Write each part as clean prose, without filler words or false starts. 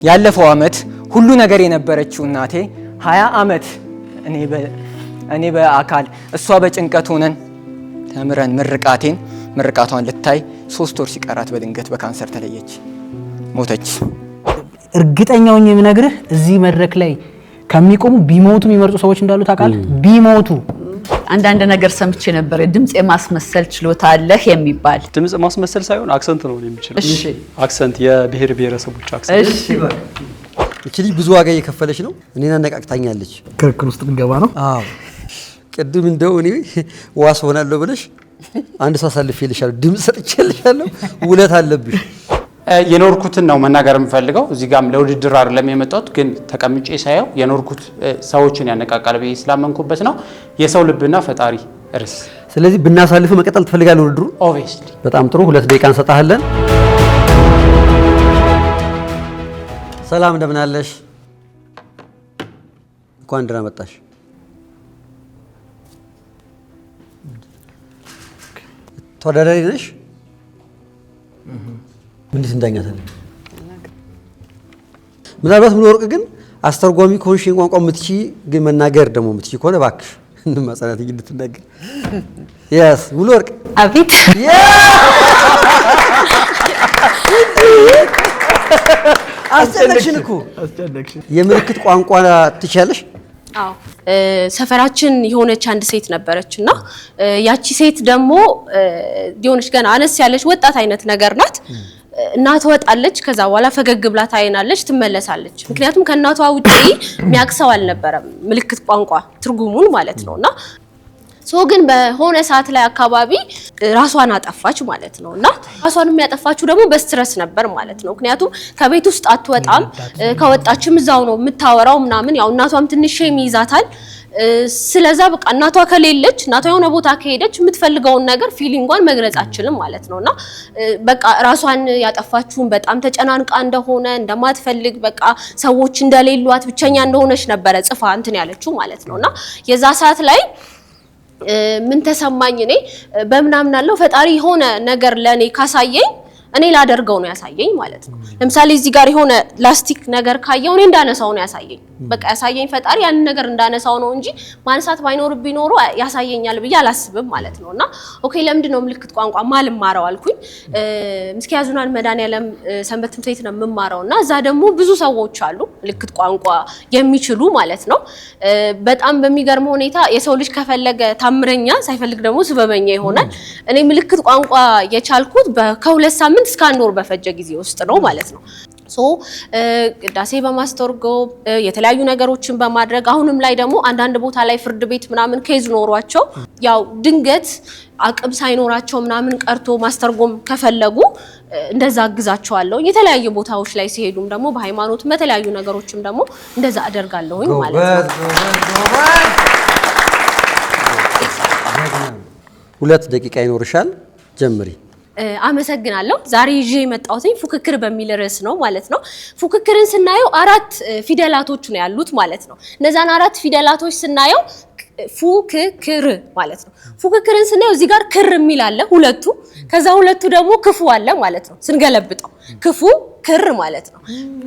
ያለፈው አመት ሁሉ ነገር የነበረችው እናቴ 20 አመት እኔ በአካል እሷ በጭንቀት ሆነን ተምረን ምርቃቷን ልታይ 3 ወር ሲቀራት በድንገት በካንሰር ተለየች፣ ሞተች። እርግጠኛው ነኝ የምነግርህ እዚህ መድረክ ላይ ከሚቆሙ ቢሞቱ የሚመርጡ ሰዎች እንዳሉ ታውቃለህ። ቢሞቱ አንዳንድ ነገር ሰምቼ ነበር። ድምጽ የማስመሰል ችሎታ አለህ የሚባል። ድምጽ ማስመሰል ሳይሆን አክሰንት ነው የሚችለው። እሺ አክሰንት፣ የብሔር ብሔረሰቦች አክሰንት። እሺ እቺ ልጅ ብዙ ዋጋ እየከፈለች ነው። እኔና አነቃቅታኛለች። ክርክር ውስጥ እንገባ ነው። አዎ ቅድም እንደው እኔ ዋስ ሆናለሁ ብለሽ አንድ ሰው አሳልፌልሻለሁ፣ ድምጽ ሰጥቼልሻለሁ፣ ውለት አለብሽ። የኖርኩትን ነው መናገር የምፈልገው። እዚህ ጋርም ለውድድር አይደለም የመጣሁት፣ ግን ተቀምጬ ሳየው የኖርኩት ሰዎችን ያነቃቃል ብዬ ስላመንኩበት ነው። የሰው ልብና ፈጣሪ እርስ። ስለዚህ ብናሳልፍ መቀጠል ትፈልጋለህ ውድድሩ? ኦብቪየስሊ። በጣም ጥሩ። 2 ደቂቃ እንሰጣለን። ሰላም እንደምን አለሽ? እንኳን ደህና መጣሽ። ተወዳዳሪ ነሽ? እንዴት እንዳኛታለን? ምናልባት ሙሉ ወርቅ ግን አስተርጓሚ ከሆንሽ ቋንቋ የምትቺ ግን መናገር ደግሞ የምትቺ ከሆነ እባክሽ እንማጸናት እንድትናገር። ያስ ሙሉ ወርቅ አቤት። አስጨነቅሽን እኮ። የምልክት ቋንቋ ትችያለሽ? አዎ ሰፈራችን የሆነች አንድ ሴት ነበረችና ያቺ ሴት ደግሞ የሆነች ገና አነስ ያለች ወጣት አይነት ነገር ናት። እናቷ ወጣለች፣ ከዛ በኋላ ፈገግ ብላ ታይናለች፣ ትመለሳለች። ምክንያቱም ከእናቷ ውጪ የሚያቅሰው አልነበረም ምልክት ቋንቋ ትርጉሙን ማለት ነውና ግን በሆነ ሰዓት ላይ አካባቢ ራሷን አጠፋች ማለት ነውና ራሷን የሚያጠፋችው ደግሞ በስትረስ ነበር ማለት ነው። ምክንያቱም ከቤት ውስጥ አትወጣም፣ ከወጣችም እዛው ነው የምታወራው ምናምን። ያው እናቷም ትንሽ ይይዛታል። ስለዛ በቃ እናቷ ከሌለች፣ እናቷ የሆነ ቦታ ከሄደች የምትፈልገውን ነገር ፊሊንጓን መግለጽ አትችልም ማለት ነውና በቃ ራሷን ያጠፋችውን በጣም ተጨናንቃ እንደሆነ እንደማትፈልግ በቃ ሰዎች እንደሌሏት ብቸኛ እንደሆነች ነበረ ጽፋ እንትን ያለችው ማለት ነውና የዛ ሰዓት ላይ ምን ተሰማኝ? እኔ በምናምን አለው ፈጣሪ የሆነ ነገር ለኔ ካሳየኝ እኔ ላደርገው ነው ያሳየኝ ማለት ነው። ለምሳሌ እዚህ ጋር የሆነ ላስቲክ ነገር ካየው እኔ እንዳነሳው ነው ያሳየኝ። በቃ ያሳየኝ ፈጣሪ ያን ነገር እንዳነሳው ነው እንጂ ማንሳት ባይኖርብኝ ኖሮ ያሳየኛል ብዬ አላስብም ማለት ነውና ኦኬ ለምንድን ነው ምልክት ቋንቋ ማልማረው አልኩኝ። ምስኪያዙናን መድኃኒዓለም ሰንበት ትምህርት ቤት ነው የምማረውና እዛ ደግሞ ብዙ ሰዎች አሉ ምልክት ቋንቋ የሚችሉ ማለት ነው። በጣም በሚገርም ሁኔታ የሰው ልጅ ከፈለገ ታምረኛ ሳይፈልግ ደግሞ ስበበኛ ይሆናል። እኔ ምልክት ቋንቋ የቻልኩት ከ2 ሳምንት እስከ 1 ወር በፈጀ ጊዜ ውስጥ ነው ማለት ነው። ቅዳሴ በማስተርጎም የተለያዩ ነገሮችን በማድረግ አሁንም ላይ ደግሞ አንዳንድ ቦታ ላይ ፍርድ ቤት ምናምን ኬዝ ኖሯቸው ያው ድንገት አቅም ሳይኖራቸው ምናምን ቀርቶ ማስተርጎም ከፈለጉ እንደዛ አግዛቸዋለሁ። የተለያዩ ቦታዎች ላይ ሲሄዱም ደግሞ በሃይማኖት በተለያዩ ነገሮችም ደግሞ እንደዛ አደርጋለሁኝ ማለት ነው። 2 ደቂቃ ይኖርሻል፣ ጀምሪ። አመሰግናለሁ። ዛሬ ይዤ የመጣሁት ፉክክር በሚል ርዕስ ነው ማለት ነው። ፉክክርን ስናየው 4 ፊደላቶች ነው ያሉት ማለት ነው። እነዛን 4 ፊደላቶች ስናየው ፉክክር ማለት ነው። ፉክክርን ስናየው እዚህ ጋር ክር የሚል አለ ሁለቱ፣ ከዛ ሁለቱ ደግሞ ክፉ አለ ማለት ነው። ስንገለብጠው ክፉ ክር ማለት ነው።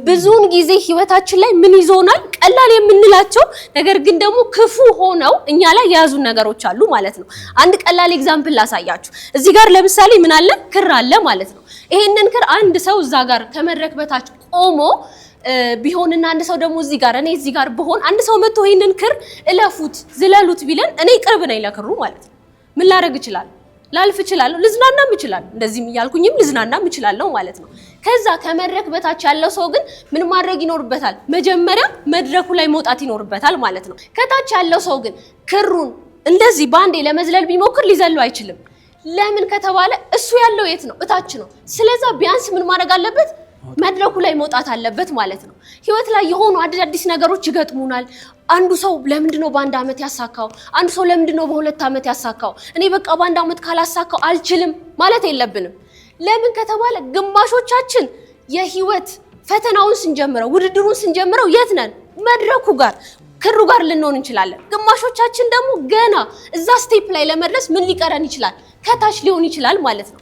ብዙውን ጊዜ ህይወታችን ላይ ምን ይዞናል? ቀላል የምንላቸው ነገር ግን ደግሞ ክፉ ሆነው እኛ ላይ የያዙ ነገሮች አሉ ማለት ነው። አንድ ቀላል ኤግዛምፕል ላሳያችሁ። እዚህ ጋር ለምሳሌ ምን አለ? ክር አለ ማለት ነው። ይሄንን ክር አንድ ሰው እዛ ጋር ከመድረክ በታች ቆሞ ቢሆንና አንድ ሰው ደግሞ እዚህ ጋር እኔ እዚህ ጋር ብሆን አንድ ሰው መጥቶ ይሄንን ክር እለፉት ዝለሉት ቢለን እኔ ቅርብ ነኝ ለክሩ ማለት ነው። ምን ላደርግ እችላለሁ? ላልፍ እችላለሁ፣ ልዝናናም እችላለሁ። እንደዚህም እያልኩኝም ልዝናናም እችላለሁ ማለት ነው። ከዛ ከመድረክ በታች ያለው ሰው ግን ምን ማድረግ ይኖርበታል? መጀመሪያ መድረኩ ላይ መውጣት ይኖርበታል ማለት ነው። ከታች ያለው ሰው ግን ክሩን እንደዚህ ባንዴ ለመዝለል ቢሞክር ሊዘሉ አይችልም። ለምን ከተባለ እሱ ያለው የት ነው? እታች ነው። ስለዛ ቢያንስ ምን ማድረግ አለበት? መድረኩ ላይ መውጣት አለበት ማለት ነው። ህይወት ላይ የሆኑ አዲስ ነገሮች ይገጥሙናል። አንዱ ሰው ለምንድነው በ1 አመት ያሳካው? አንዱ ሰው ለምንድነው በ2 አመት ያሳካው? እኔ በቃ በ1 አመት ካላሳካው አልችልም ማለት የለብንም። ለምን ከተባለ ግማሾቻችን የህይወት ፈተናውን ስንጀምረው ውድድሩን ስንጀምረው የት ነን? መድረኩ ጋር ክሩ ጋር ልንሆን እንችላለን። ግማሾቻችን ደግሞ ገና እዛ ስቴፕ ላይ ለመድረስ ምን ሊቀረን ይችላል? ከታች ሊሆን ይችላል ማለት ነው።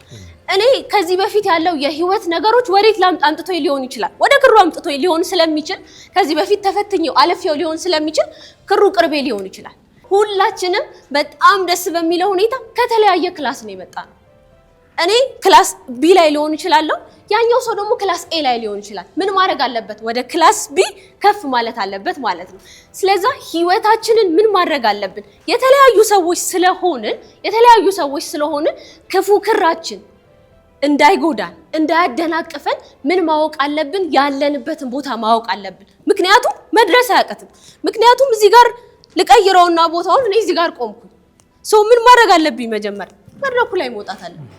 እኔ ከዚህ በፊት ያለው የህይወት ነገሮች ወዴት አምጥቶ ሊሆን ይችላል? ወደ ክሩ አምጥቶ ሊሆን ስለሚችል ከዚህ በፊት ተፈትኜው አለፌው ሊሆን ስለሚችል ክሩ ቅርቤ ሊሆን ይችላል። ሁላችንም በጣም ደስ በሚለው ሁኔታ ከተለያየ ክላስ ነው የመጣነው። እኔ ክላስ ቢ ላይ ሊሆን ይችላልው፣ ያኛው ሰው ደግሞ ክላስ ኤ ላይ ሊሆን ይችላል። ምን ማድረግ አለበት? ወደ ክላስ ቢ ከፍ ማለት አለበት ማለት ነው። ስለዚህ ህይወታችንን ምን ማድረግ አለብን? የተለያዩ ሰዎች ስለሆንን ክፉ ክራችን እንዳይጎዳን እንዳያደናቅፈን ምን ማወቅ አለብን? ያለንበትን ቦታ ማወቅ አለብን። ምክንያቱም መድረስ አያቀትም። ምክንያቱም እዚህ ጋር ልቀይረውና ቦታውን እኔ እዚህ ጋር ቆምኩኝ። ምን ማድረግ አለብኝ? መጀመሪያ መድረኩ ላይ መውጣት አለብኝ።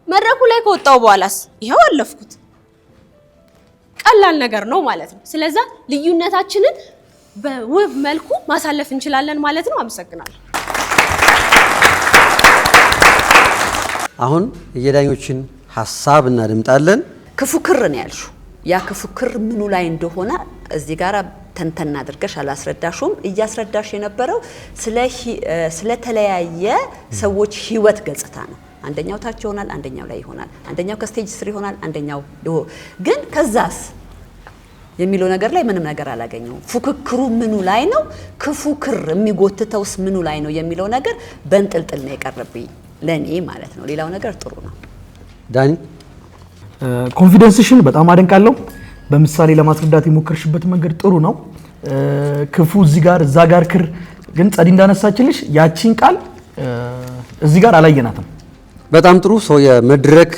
መድረኩ ላይ ከወጣው በኋላስ ይሄው አለፍኩት። ቀላል ነገር ነው ማለት ነው። ስለዚህ ልዩነታችንን በውብ መልኩ ማሳለፍ እንችላለን ማለት ነው። አመሰግናለሁ። አሁን የዳኞችን ሀሳብ እናድምጣለን። ክፉ ክር ነው ያልሽው። ያ ክፉ ክር ምኑ ላይ እንደሆነ እዚህ ጋር ተንተና አድርገሽ አላስረዳሽውም። እያስረዳሽ የነበረው ስለተለያየ ሰዎች ህይወት ገጽታ ነው። አንደኛው ታች ይሆናል፣ አንደኛው ላይ ይሆናል፣ አንደኛው ከስቴጅ 3 ይሆናል፣ አንደኛው ግን ከዛስ የሚለው ነገር ላይ ምንም ነገር አላገኘውም። ፉክክሩ ምኑ ላይ ነው? ክፉ ክር የሚጎትተውስ ምኑ ላይ ነው የሚለው ነገር በእንጥልጥል ነው የቀረብኝ ለኔ ማለት ነው። ሌላው ነገር ጥሩ ነው። ዳኒ ኮንፊደንስሽን በጣም አደንቃለሁ። በምሳሌ ለማስረዳት የሞከርሽበት መንገድ ጥሩ ነው። ክፉ እዚህ ጋር እዛ ጋር ክር ግን ጸዲ እንዳነሳችልሽ ያቺን ቃል እዚህ ጋር አላየናትም። በጣም ጥሩ ሰው የመድረክ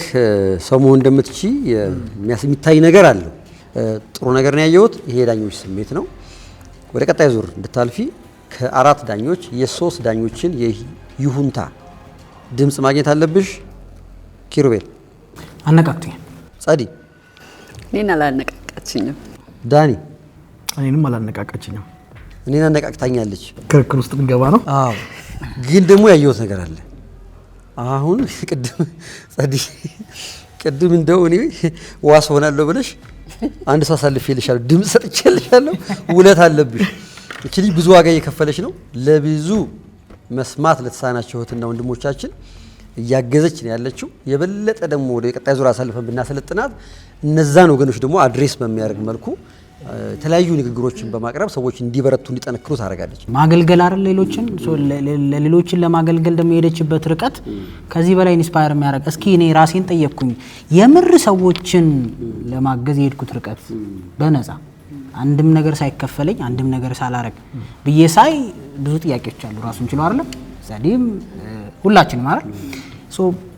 ሰው መሆን እንደምትቺ የሚታይ ነገር አለው። ጥሩ ነገር ነው ያየሁት። ይሄ ዳኞች ስሜት ነው። ወደ ቀጣይ ዙር እንድታልፊ ከ4 ዳኞች የ3 ዳኞችን ይሁንታ ድምጽ ማግኘት አለብሽ። ኪሩቤል አነቃቅተኝ። ጸዲ እኔን አላነቃቃችኝም። ዳኒ እኔንም አላነቃቃችኝም። እኔን አነቃቅታኛለች። ክርክር ውስጥ እንገባ ነው። አዎ፣ ግን ደግሞ ያየሁት ነገር አለ። አሁን ቅድም እንደው እኔ ዋስ ሆናለሁ ብለሽ አንድ ሰው አሳልፌልሻለሁ፣ ድምጽ ሰጥቼልሻለሁ፣ ውለት አለብሽ። እቺ ልጅ ብዙ ዋጋ እየከፈለች ነው። ለብዙ መስማት ለተሳናቸው እህትና ወንድሞቻችን እያገዘች ነው ያለችው። የበለጠ ደግሞ ወደ ቀጣይ ዙር አሳልፈን ብናሰለጥናት እነዛን ወገኖች ደግሞ አድሬስ በሚያደርግ መልኩ የተለያዩ ንግግሮችን በማቅረብ ሰዎች እንዲበረቱ እንዲጠነክሩ ታደርጋለች። ማገልገል አይደል ሌሎችን ለማገልገል ደግሞ የሄደችበት ርቀት ከዚህ በላይ ኢንስፓየር የሚያደርግ። እስኪ እኔ ራሴን ጠየቅኩኝ፣ የምር ሰዎችን ለማገዝ የሄድኩት ርቀት በነፃ አንድም ነገር ሳይከፈለኝ አንድም ነገር ሳላረግ ብዬ ሳይ ብዙ ጥያቄዎች አሉ። ራሱን ችሎ አይደለም ዛዲም ሁላችንም አይደል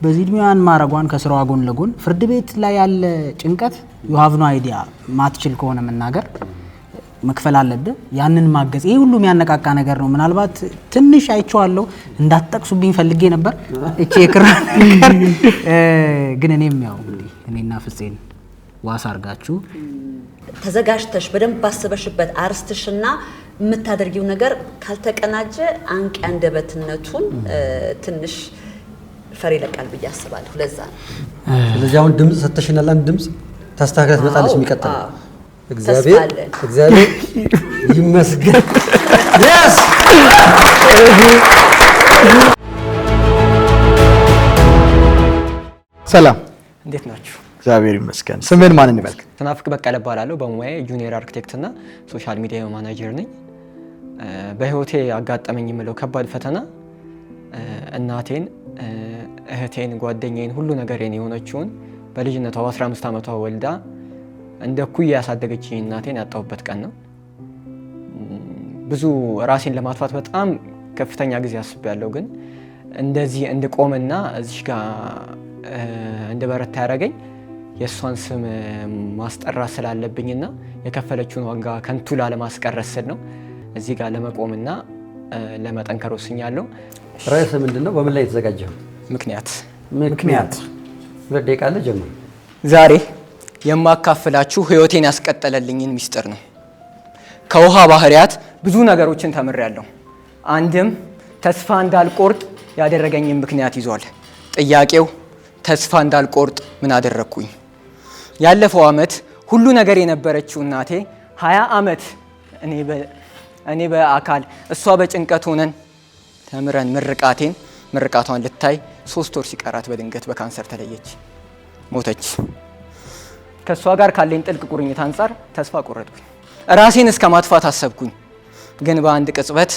በዚህ እድሜዋን ማረጓን ከስራዋ ጎን ለጎን ፍርድ ቤት ላይ ያለ ጭንቀት you have no idea ማትችል ከሆነ መናገር መክፈል አለብህ። ያንን ማገዝ ይሄ ሁሉ የሚያነቃቃ ነገር ነው። ምናልባት ትንሽ አይቼዋለሁ እንዳትጠቅሱብኝ ፈልጌ ነበር እቺ የክራን ግን እኔም ያው እኔና ፍፄን ዋስ አርጋችሁ ተዘጋጅተሽ በደንብ አስበሽበት አርስትሽና የምታደርጊው ነገር ካልተቀናጀ አንቂ አንደበትነቱን ትንሽ ፈሪ ለቃል ብዬ አስባለሁ። ለዛ ስለዚህ አሁን ድምጽ ሰተሽናል። አንድ ድምጽ ታስተካክላት መጣለች የሚቀጥለው እግዚአብሔር ይመስገን። yes ሰላም፣ እንዴት ናችሁ? እግዚአብሔር ይመስገን። ስምን ማን እንበል? ተናፍቅ በቀለ እባላለሁ። በሙያዬ ጁኒየር አርኪቴክት እና ሶሻል ሚዲያ ማናጀር ነኝ። በህይወቴ አጋጠመኝ የምለው ከባድ ፈተና እናቴን፣ እህቴን፣ ጓደኛዬን ሁሉ ነገሬን የሆነችውን በልጅነቷ 15 ዓመቷ ወልዳ እንደ ኩያ ያሳደገችኝ እናቴን ያጣሁበት ቀን ነው። ብዙ ራሴን ለማጥፋት በጣም ከፍተኛ ጊዜ አስቤያለሁ። ግን እንደዚህ እንድቆምና እዚህ ጋር እንድበረታ ያደረገኝ የእሷን ስም ማስጠራት ስላለብኝና የከፈለችውን ዋጋ ከንቱ ላለማስቀረት ስል ነው እዚህ ጋር ለመቆምና ለመጠንከር ወስኛለሁ። ርዕስ ምንድን ነው? በምን ላይ የተዘጋጀው? ምክንያት 2 ደቂቃ አለ። ጀምር። ዛሬ የማካፍላችሁ ህይወቴን ያስቀጠለልኝን ሚስጥር ነው። ከውሃ ባህሪያት ብዙ ነገሮችን ተምሬያለሁ። አንድም ተስፋ እንዳልቆርጥ ያደረገኝን ምክንያት ይዟል። ጥያቄው ተስፋ እንዳልቆርጥ ምን አደረግኩኝ? ያለፈው ዓመት ሁሉ ነገር የነበረችው እናቴ 20 ዓመት እኔ በአካል እሷ በጭንቀት ሆነን ተምረን ምርቃቴን ምርቃቷን ልታይ 3 ወር ሲቀራት በድንገት በካንሰር ተለየች፣ ሞተች። ከሷ ጋር ካለኝ ጥልቅ ቁርኝት አንጻር ተስፋ ቆረጥኩኝ። ራሴን እስከ ማጥፋት አሰብኩኝ። ግን በአንድ ቅጽበት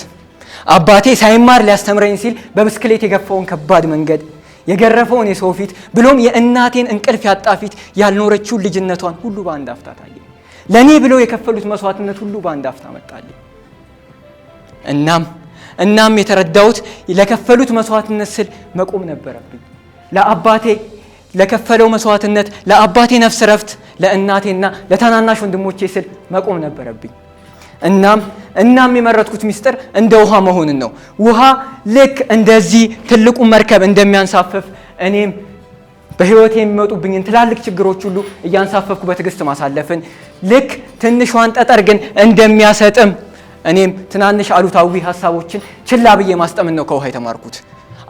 አባቴ ሳይማር ሊያስተምረኝ ሲል በብስክሌት የገፋውን ከባድ መንገድ፣ የገረፈውን የሰው ፊት፣ ብሎም የእናቴን እንቅልፍ ያጣ ፊት፣ ያልኖረችውን ልጅነቷን ሁሉ በአንድ አፍታ ታየኝ። ለኔ ብለው የከፈሉት መስዋዕትነት ሁሉ በአንድ አፍታ መጣልኝ። እናም የተረዳሁት ለከፈሉት መስዋዕትነት ስል መቆም ነበረብኝ። ለአባቴ ለከፈለው መስዋዕትነት፣ ለአባቴ ነፍስ ረፍት፣ ለእናቴና ለታናናሽ ወንድሞቼ ስል መቆም ነበረብኝ። እናም የመረጥኩት ሚስጥር እንደ ውሃ መሆንን ነው። ውሃ ልክ እንደዚህ ትልቁ መርከብ እንደሚያንሳፈፍ እኔም በህይወት የሚመጡብኝን ትላልቅ ችግሮች ሁሉ እያንሳፈፍኩ በትዕግስት ማሳለፍን፣ ልክ ትንሿን ጠጠር ግን እንደሚያሰጥም እኔም ትናንሽ አሉታዊ ሀሳቦችን ችላ ብዬ ማስጠምን ነው ከውሃ የተማርኩት።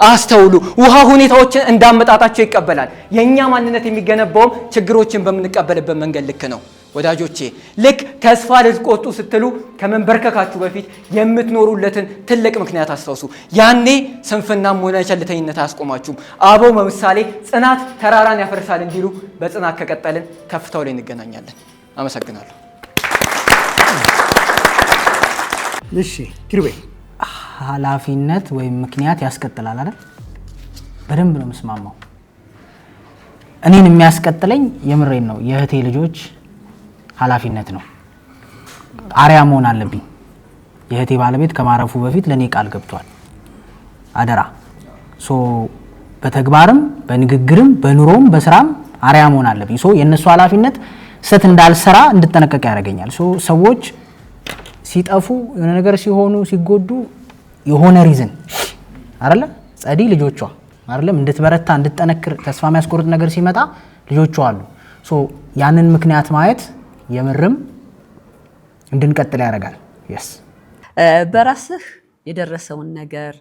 አስተውሉ፣ ውሃ ሁኔታዎችን እንዳመጣጣቸው ይቀበላል። የኛ ማንነት የሚገነባውም ችግሮችን በምንቀበልበት መንገድ ልክ ነው። ወዳጆቼ ልክ ተስፋ ልትቆርጡ ስትሉ ከመንበርከካችሁ በፊት የምትኖሩለትን ትልቅ ምክንያት አስታውሱ። ያኔ ስንፍናም ሆነ ቸልተኝነት አያስቆማችሁም። አበው በምሳሌ ጽናት ተራራን ያፈርሳል እንዲሉ በጽናት ከቀጠልን ከፍታው ላይ እንገናኛለን። አመሰግናለሁ። እሺ ኪሩቤ፣ ኃላፊነት ወይም ምክንያት ያስቀጥላል አይደል? በደንብ ነው የምስማማው። እኔን የሚያስቀጥለኝ የምሬን ነው የእህቴ ልጆች ኃላፊነት ነው። አርያ መሆን አለብኝ። የእህቴ ባለቤት ከማረፉ በፊት ለኔ ቃል ገብቷል። አደራ በተግባርም በንግግርም በኑሮም በስራም አርያ መሆን አለብኝ። የነሱ ኃላፊነት ስህተት እንዳልሰራ እንድጠነቀቅ ያደርገኛል። ሰዎች ሲጠፉ የሆነ ነገር ሲሆኑ ሲጎዱ የሆነ ሪዝን አይደለ? ጸዲ ልጆቿ አይደለም እንድትበረታ እንድትጠነክር ተስፋ የሚያስቆርጥ ነገር ሲመጣ ልጆቿ አሉ። ያንን ምክንያት ማየት የምርም እንድንቀጥል ያደርጋል። yes በራስህ የደረሰውን ነገር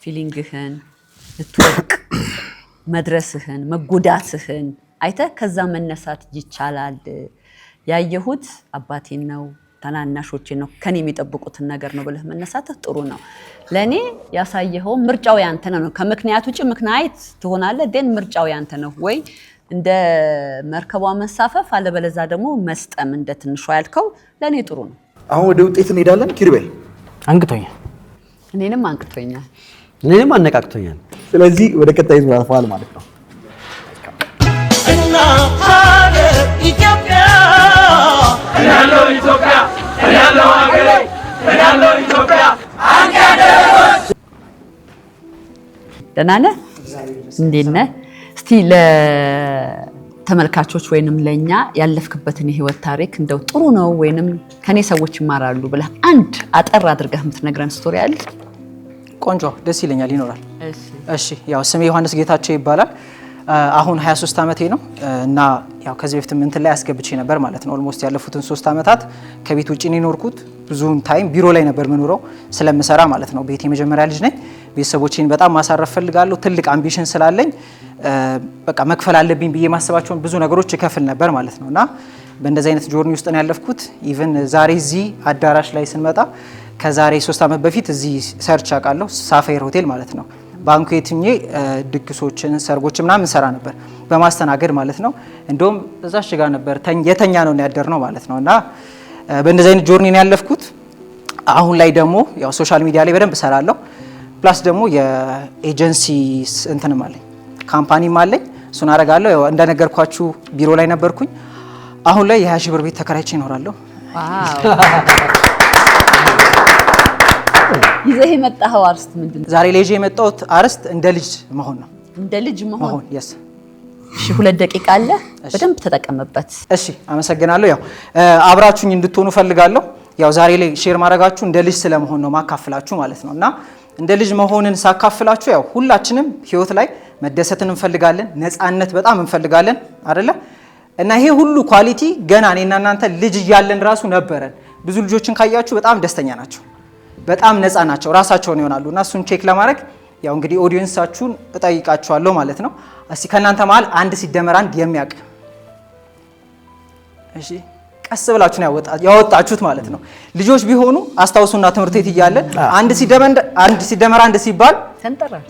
ፊሊንግህን ልትወቅ መድረስህን መጎዳትህን አይተህ ከዛ መነሳት ይቻላል። ያየሁት አባቴን ነው ታናናሾቼ ነው ከኔ የሚጠብቁትን ነገር ነው ብለህ መነሳትህ ጥሩ ነው። ለኔ ያሳየኸው ምርጫው ያንተ ነው። ከምክንያት ውጪ ምክንያት ትሆናለህ፣ ግን ምርጫው ያንተ ነው። ወይ እንደ መርከቧ መንሳፈፍ አለበለዛ ደግሞ መስጠም እንደ ትንሿ ያልከው ለኔ ጥሩ ነው። አሁን ወደ ውጤት እንሄዳለን። ኪሩቤል አንቅቶኛል፣ እኔንም አንቅቶኛል፣ እኔንም አነቃቅቶኛል። ስለዚህ ወደ ቀጣይ ዙር አልፈዋል ማለት ነው። እና ሀገር ኢትዮጵያ ያለው ኢትዮጵያ ያለው ሀገሬ ያለው ኢትዮጵያ አንቀደስ። ደህና ነህ? እንዴት ነህ? እስቲ ለተመልካቾች ወይንም ለኛ ያለፍክበትን የህይወት ታሪክ እንደው ጥሩ ነው ወይንም ከኔ ሰዎች ይማራሉ ብለህ አንድ አጠር አድርገህ የምትነግረን ስቶሪ አለ? ቆንጆ፣ ደስ ይለኛል፣ ይኖራል። እሺ ያው ስሜ ዮሐንስ ጌታቸው ይባላል። አሁን 23 ዓመቴ ነው እና ያው ከዚህ በፊት እንትን ላይ አስገብቼ ነበር ማለት ነው። ኦልሞስት ያለፉትን 3 ዓመታት ከቤት ውጪ ነው የኖርኩት። ብዙውን ታይም ቢሮ ላይ ነበር የምኖረው ስለምሰራ ማለት ነው። ቤት የመጀመሪያ ልጅ ነኝ። ቤተሰቦቼን በጣም ማሳረፍ ፈልጋለሁ። ትልቅ አምቢሽን ስላለኝ በቃ መክፈል አለብኝ ብዬ ማሰባቸውን ብዙ ነገሮች እከፍል ነበር ማለት ነው እና በእንደዚህ አይነት ጆርኒ ውስጥ ነው ያለፍኩት። ኢቭን ዛሬ እዚህ አዳራሽ ላይ ስንመጣ ከዛሬ 3 ዓመት በፊት እዚህ ሰርች አውቃለሁ፣ ሳፋየር ሆቴል ማለት ነው። ባንኩዌትኜ ድግሶችን ሰርጎች ምናምን ሰራ ነበር በማስተናገድ ማለት ነው። እንደውም እዛሽ ጋር ነበር የተኛ ነው ያደር ነው ማለት ነው እና በእንደዚህ አይነት ጆርኒ ነው ያለፍኩት። አሁን ላይ ደግሞ ያው ሶሻል ሚዲያ ላይ በደንብ እሰራለሁ። ፕላስ ደግሞ የኤጀንሲ እንትንም አለኝ ካምፓኒም አለኝ። እሱን አደርጋለሁ። ያው እንደነገርኳችሁ ቢሮ ላይ ነበርኩኝ። አሁን ላይ የ20 ሺህ ብር ቤት ተከራይቼ እኖራለሁ። ይዘህ የመጣኸው አርስት ምንድን ነው? ዛሬ ላይ ይዤ የመጣሁት አርስት እንደ ልጅ መሆን ነው። እንደ ልጅ መሆን yes። እሺ 2 ደቂቃ አለ፣ በደንብ ተጠቀምበት። እሺ አመሰግናለሁ። ያው አብራችሁኝ እንድትሆኑ ፈልጋለሁ። ያው ዛሬ ላይ ሼር ማድረጋችሁ እንደ ልጅ ስለመሆን ነው ማካፍላችሁ ማለት ነው እና እንደ ልጅ መሆንን ሳካፍላችሁ ያው ሁላችንም ህይወት ላይ መደሰትን እንፈልጋለን፣ ነፃነት በጣም እንፈልጋለን አይደለ? እና ይሄ ሁሉ ኳሊቲ ገና እኔና እናንተ ልጅ እያለን ራሱ ነበረን። ብዙ ልጆችን ካያችሁ በጣም ደስተኛ ናቸው፣ በጣም ነፃ ናቸው፣ ራሳቸውን ይሆናሉ። እና እሱን ቼክ ለማድረግ ያው እንግዲህ ኦዲየንሳችሁን እጠይቃችኋለሁ ማለት ነው። እስቲ ከእናንተ መሀል 1 ሲደመር 1 የሚያውቅ እሺ ቀስ ብላችሁ ነው ያወጣችሁት ማለት ነው። ልጆች ቢሆኑ አስታውሱና ትምህርት ቤት እያለ አንድ ሲደመር አንድ ሲባል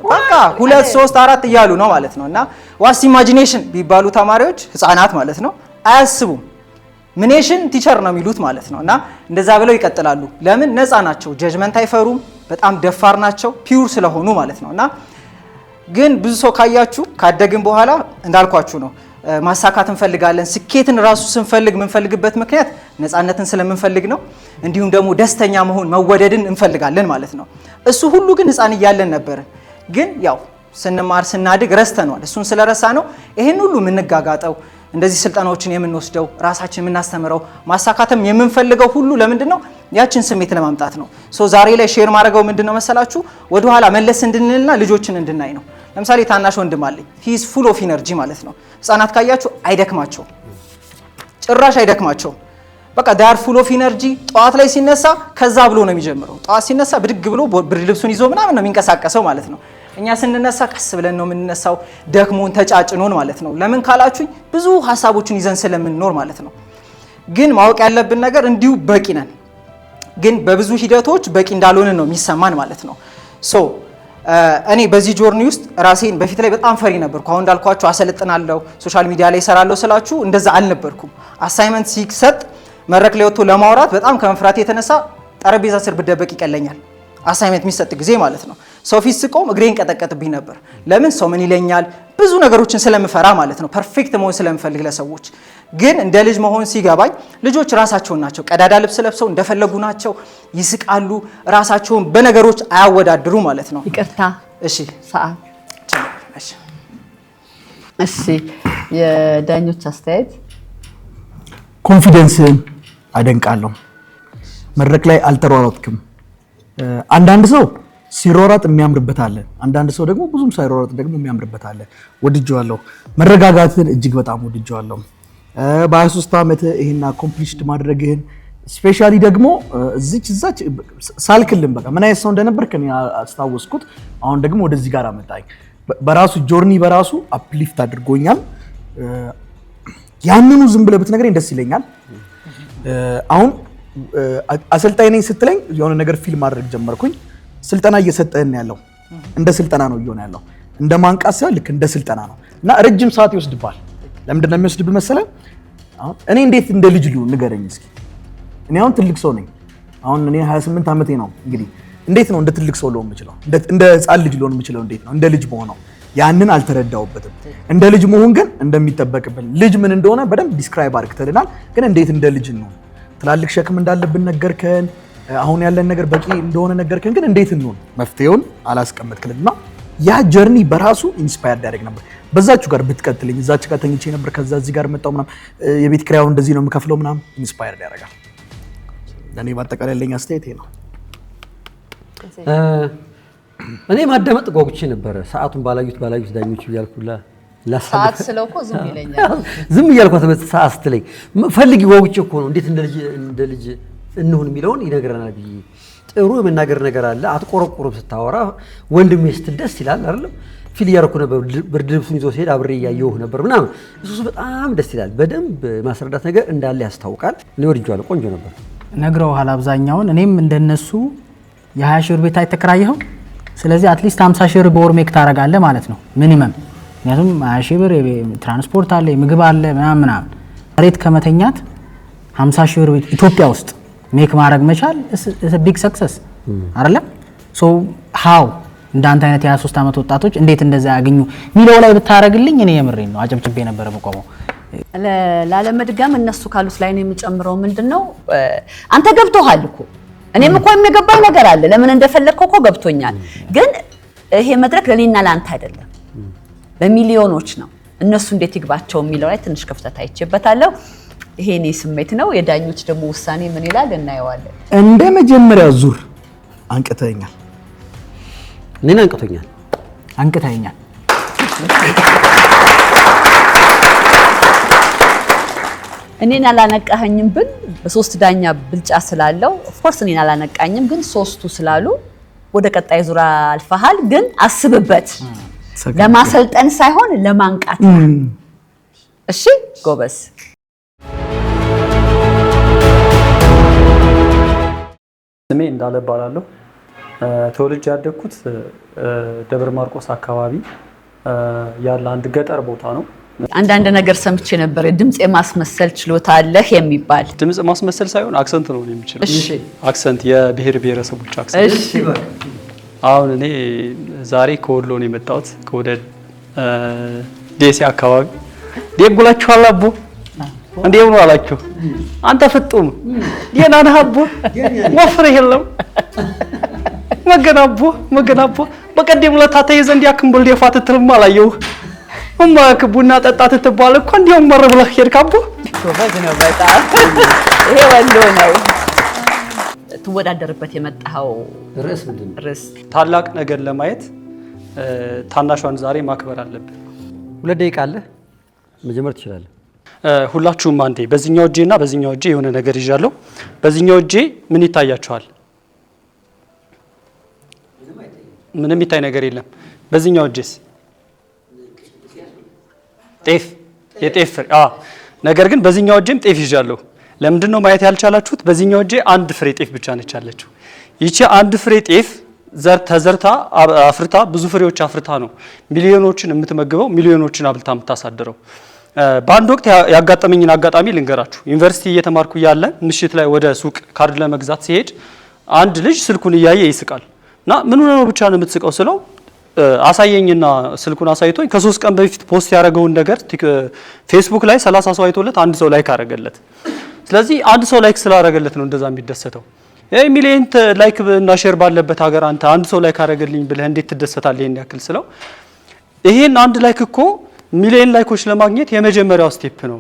በቃ 2 3 4 እያሉ ነው ማለት ነው። እና ዋስ ኢማጂኔሽን ቢባሉ ተማሪዎች ህፃናት ማለት ነው አያስቡም። ምኔሽን ቲቸር ነው የሚሉት ማለት ነው። እና እንደዛ ብለው ይቀጥላሉ። ለምን? ነፃ ናቸው፣ ጀጅመንት አይፈሩም፣ በጣም ደፋር ናቸው፣ ፒውር ስለሆኑ ማለት ነው። እና ግን ብዙ ሰው ካያችሁ ካደግን በኋላ እንዳልኳችሁ ነው ማሳካት እንፈልጋለን። ስኬትን ራሱ ስንፈልግ የምንፈልግበት ምክንያት ነፃነትን ስለምንፈልግ ነው። እንዲሁም ደግሞ ደስተኛ መሆን መወደድን እንፈልጋለን ማለት ነው። እሱ ሁሉ ግን ህፃን እያለን ነበር። ግን ያው ስንማር ስናድግ ረስተነዋል። እሱን ስለረሳ ነው ይሄን ሁሉ የምንጋጋጠው፣ እንደዚህ ስልጠናዎችን የምንወስደው፣ ራሳችን የምናስተምረው፣ ማሳካትም የምንፈልገው ሁሉ ለምንድን ነው? ያችን ስሜት ለማምጣት ነው። ዛሬ ላይ ሼር ማድረገው ምንድን ነው መሰላችሁ? ወደኋላ መለስ እንድንልና ልጆችን እንድናይ ነው። ለምሳሌ ታናሽ ወንድም አለኝ። ሂ ኢዝ ፉል ኦፍ ኢነርጂ ማለት ነው። ህፃናት ካያችሁ አይደክማቸው፣ ጭራሽ አይደክማቸው። በቃ ዳር ፉል ኦፍ ኢነርጂ። ጠዋት ላይ ሲነሳ ከዛ ብሎ ነው የሚጀምረው። ጠዋት ሲነሳ ብድግ ብሎ ብርድ ልብሱን ይዞ ምናምን ነው የሚንቀሳቀሰው ማለት ነው። እኛ ስንነሳ ቀስ ብለን ነው የምንነሳው፣ ደክሞን ተጫጭኖን ማለት ነው። ለምን ካላችሁኝ ብዙ ሀሳቦችን ይዘን ስለምንኖር ማለት ነው። ግን ማወቅ ያለብን ነገር እንዲሁ በቂ ነን፣ ግን በብዙ ሂደቶች በቂ እንዳልሆነ ነው የሚሰማን ማለት ነው። እኔ በዚህ ጆርኒ ውስጥ ራሴን በፊት ላይ በጣም ፈሪ ነበርኩ። አሁን እንዳልኳችሁ አሰልጥናለሁ፣ ሶሻል ሚዲያ ላይ እሰራለሁ ስላችሁ እንደዛ አልነበርኩም። አሳይመንት ሲሰጥ መድረክ ላይ ወጥቶ ለማውራት በጣም ከመፍራት የተነሳ ጠረጴዛ ስር ብደበቅ ይቀለኛል። አሳይመንት የሚሰጥ ጊዜ ማለት ነው። ሰው ፊት ስቆም እግሬን ቀጠቀጥብኝ ነበር። ለምን? ሰው ምን ይለኛል፣ ብዙ ነገሮችን ስለምፈራ ማለት ነው። ፐርፌክት መሆን ስለምፈልግ ለሰዎች። ግን እንደ ልጅ መሆን ሲገባኝ ልጆች ራሳቸውን ናቸው። ቀዳዳ ልብስ ለብሰው እንደፈለጉ ናቸው፣ ይስቃሉ፣ ራሳቸውን በነገሮች አያወዳድሩ ማለት ነው። ይቅርታ፣ እሺ፣ ሰዓት። እሺ፣ የዳኞች አስተያየት። ኮንፊደንስን አደንቃለሁ። መድረክ ላይ አልተሯሯጥክም። አንዳንድ ሰው ሲሯሯጥ የሚያምርበት አለ፣ አንዳንድ ሰው ደግሞ ብዙም ሳይሯሯጥ ደግሞ የሚያምርበት አለ። ወድጄዋለሁ። መረጋጋትን እጅግ በጣም ወድጄዋለሁ። በ23 ዓመት ይሄን አኮምፕሊሽድ ማድረግህን ስፔሻሊ ደግሞ እዛች ሳልክልን በቃ ምን አይነት ሰው እንደነበርክ እኔ አስታወስኩት። አሁን ደግሞ ወደዚህ ጋር አመጣኝ። በራሱ ጆርኒ በራሱ አፕሊፍት አድርጎኛል። ያንኑ ዝም ብለህ ብትነግረኝ ደስ ይለኛል። አሁን አሰልጣኝ ነኝ ስትለኝ የሆነ ነገር ፊልም ማድረግ ጀመርኩኝ። ስልጠና እየሰጠህን ያለው እንደ ስልጠና ነው እየሆነ ያለው፣ እንደ ማንቃት ሳይሆን ልክ እንደ ስልጠና ነው እና ረጅም ሰዓት ይወስድባል። ለምንድን ነው የሚወስድብህ መሰለህ? አሁን እኔ እንዴት እንደ ልጅ ልሁን ንገረኝ እስኪ። እኔ አሁን ትልቅ ሰው ነኝ። አሁን እኔ 28 ዓመቴ ነው። እንግዲህ እንዴት ነው እንደ ትልቅ ሰው ልሆን የምችለው? እንደ ህፃን ልጅ ልሆን የምችለው እንዴት ነው? እንደ ልጅ መሆነው ያንን አልተረዳውበትም። እንደ ልጅ መሆን ግን እንደሚጠበቅብን ልጅ ምን እንደሆነ በደንብ ዲስክራይብ አድርግተልናል። ግን እንዴት እንደ ልጅ ነው? ትላልቅ ሸክም እንዳለብን ነገርከን። አሁን ያለን ነገር በቂ እንደሆነ ነገርከን። ግን እንዴት እንሆን? መፍትሄውን አላስቀመጥክልንና ያ ጀርኒ በራሱ ኢንስፓየርድ ያደርግ ነበር። በዛችሁ ጋር ብትቀጥልኝ፣ እዛች ጋር ተኝቼ ነበር፣ ከዛ እዚህ ጋር መጣሁ ምናምን፣ የቤት ኪራዩን እንደዚህ ነው የምከፍለው ምናምን፣ ኢንስፓየርድ ያደርጋል። ለእኔ በአጠቃላይ ያለኝ አስተያየት ነው። እኔ ማዳመጥ ጓጉቼ ነበረ። ሰዓቱን ባላዩት ዳኞች እያልኩ ሰዓት ስለው እኮ ዝም ይለኛል። ዝም እያልኳት ሰዓት ስትለኝ ፈልጊ ጓጉቼ እኮ ነው። እንዴት እንደ ልጅ እንሁን የሚለውን ይነግረናል ብዬ ጥሩ የመናገር ነገር አለ። አትቆረቁሩም ስታወራ፣ ወንድሜ ስትል ደስ ይላል አይደለም? ፊል እያደረኩ ነበር። ብርድ ልብሱን ይዞ ሲሄድ አብሬ እያየሁ ነበር ምናምን። እሱ በጣም ደስ ይላል። በደንብ ማስረዳት ነገር እንዳለ ያስታውቃል። እኔ ወድጄዋለሁ። ቆንጆ ነበር። ነግረውሃል አብዛኛውን። እኔም እንደነሱ የ20 ሺህ ብር ቤት አይተከራየኸው። ስለዚህ አትሊስት 50 ሺህ ብር በወር ሜክ ታደርጋለህ ማለት ነው ሚኒመም። ምክንያቱም 20 ሺህ ብር ትራንስፖርት አለ፣ ምግብ አለ ምናምን። መሬት ከመተኛት 50 ሺህ ብር ኢትዮጵያ ውስጥ ሜክ ማድረግ መቻል ቢግ ሰክሰስ አይደለም? ሶ ሃው እንዳንተ አይነት የ23 ዓመት ወጣቶች እንዴት እንደዛ ያገኙ ሚለው ላይ ብታረግልኝ እኔ የምሬን ነው አጨብጭቤ ነበር የምቆመው። ላለመድገም እነሱ ካሉት ላይ ነው የሚጨምረው። ምንድነው አንተ ገብቶሃል እኮ እኔም እኮ የሚገባኝ ነገር አለ። ለምን እንደፈለግከው እኮ ገብቶኛል። ግን ይሄ መድረክ ለኔና ለአንተ አይደለም፣ ለሚሊዮኖች ነው። እነሱ እንዴት ይግባቸው የሚለው ላይ ትንሽ ክፍተት አይቼበታለሁ። ይሄ እኔ ስሜት ነው። የዳኞች ደግሞ ውሳኔ ምን ይላል እናየዋለን። እንደ መጀመሪያ ዙር አንቅተኛል። እኔን አንቅቶኛል። አንቅተኛል። እኔን አላነቃኸኝም ብል በሶስት ዳኛ ብልጫ ስላለው ኦፍኮርስ እኔን አላነቃኝም፣ ግን ሶስቱ ስላሉ ወደ ቀጣይ ዙር አልፈሃል። ግን አስብበት፣ ለማሰልጠን ሳይሆን ለማንቃት። እሺ ጎበዝ። ስሜ እንዳለ እባላለሁ። ተወልጄ ያደግኩት ደብረ ማርቆስ አካባቢ ያለ አንድ ገጠር ቦታ ነው። አንዳንድ ነገር ሰምቼ ነበር፣ ድምጽ የማስመሰል ችሎታ አለህ የሚባል። ድምጽ ማስመሰል ሳይሆን አክሰንት ነው የሚችለው። አክሰንት፣ የብሔር ብሔረሰቦች አክሰንት። እሺ አሁን እኔ ዛሬ ከወሎ ነው የመጣሁት፣ ከወደ ደሴ አካባቢ። ደጉላችኋል አቦ እንዴት ነው አላችሁ? አንተ ፍጡም ደህና ነህ አቦ? ወፍረህ የለም መገናቦ በቀደም ዕለት ተይዘህ እንዲያክምብል ደፋ ትትልም አላየሁ። እማክ ቡና ጠጣ ትትባል እኮ እንዲያውም መር ብለህ ሄድክ አቦ። ጎበዝ ነው በጣም። ይሄ ወሎ ነው። ትወዳደርበት የመጣኸው ርዕስ ምንድን ነው? ርዕስ ታላቅ ነገር ለማየት ታናሿን ዛሬ ማክበር አለብን። 2 ደቂቃ አለ፣ መጀመር ትችላለህ። ሁላችሁም አንዴ በዚህኛው እጄና በዚህኛው እጄ የሆነ ነገር ይዣለሁ። በዚህኛው እጄ ምን ይታያችኋል? ምንም ይታይ ነገር የለም። በዚህኛው እጄስ ጤፍ፣ የጤፍ ፍሬ። ነገር ግን በዚህኛው እጄም ጤፍ ይዣለሁ። ለምንድን ነው ማየት ያልቻላችሁት? በዚህኛው እጄ አንድ ፍሬ ጤፍ ብቻ ነች ያለችው። ይቺ አንድ ፍሬ ጤፍ ተዘርታ አፍርታ ብዙ ፍሬዎች አፍርታ ነው ሚሊዮኖችን የምትመግበው፣ ሚሊዮኖችን አብልታ የምታሳድረው። በአንድ ወቅት ያጋጠመኝን አጋጣሚ ልንገራችሁ። ዩኒቨርሲቲ እየተማርኩ ያለ ምሽት ላይ ወደ ሱቅ ካርድ ለመግዛት ሲሄድ አንድ ልጅ ስልኩን እያየ ይስቃል እና ምን ሆነ ነው ብቻ ነው የምትስቀው ስለው አሳየኝና ስልኩን አሳይቶኝ ከ3 ቀን በፊት ፖስት ያደረገውን ነገር ፌስቡክ ላይ 30 ሰው አይቶለት አንድ ሰው ላይክ አደረገለት። ስለዚህ አንድ ሰው ላይክ ስላደረገለት ነው እንደዛ የሚደሰተው። ሚሊየን ላይክ እና ሼር ባለበት ሀገር አንተ አንድ ሰው ላይክ አደረገልኝ ብለህ እንዴት ትደሰታለህ ይሄን ያክል ስለው ይሄን አንድ ላይክ እኮ ሚሊየን ላይኮች ለማግኘት የመጀመሪያው ስቴፕ ነው።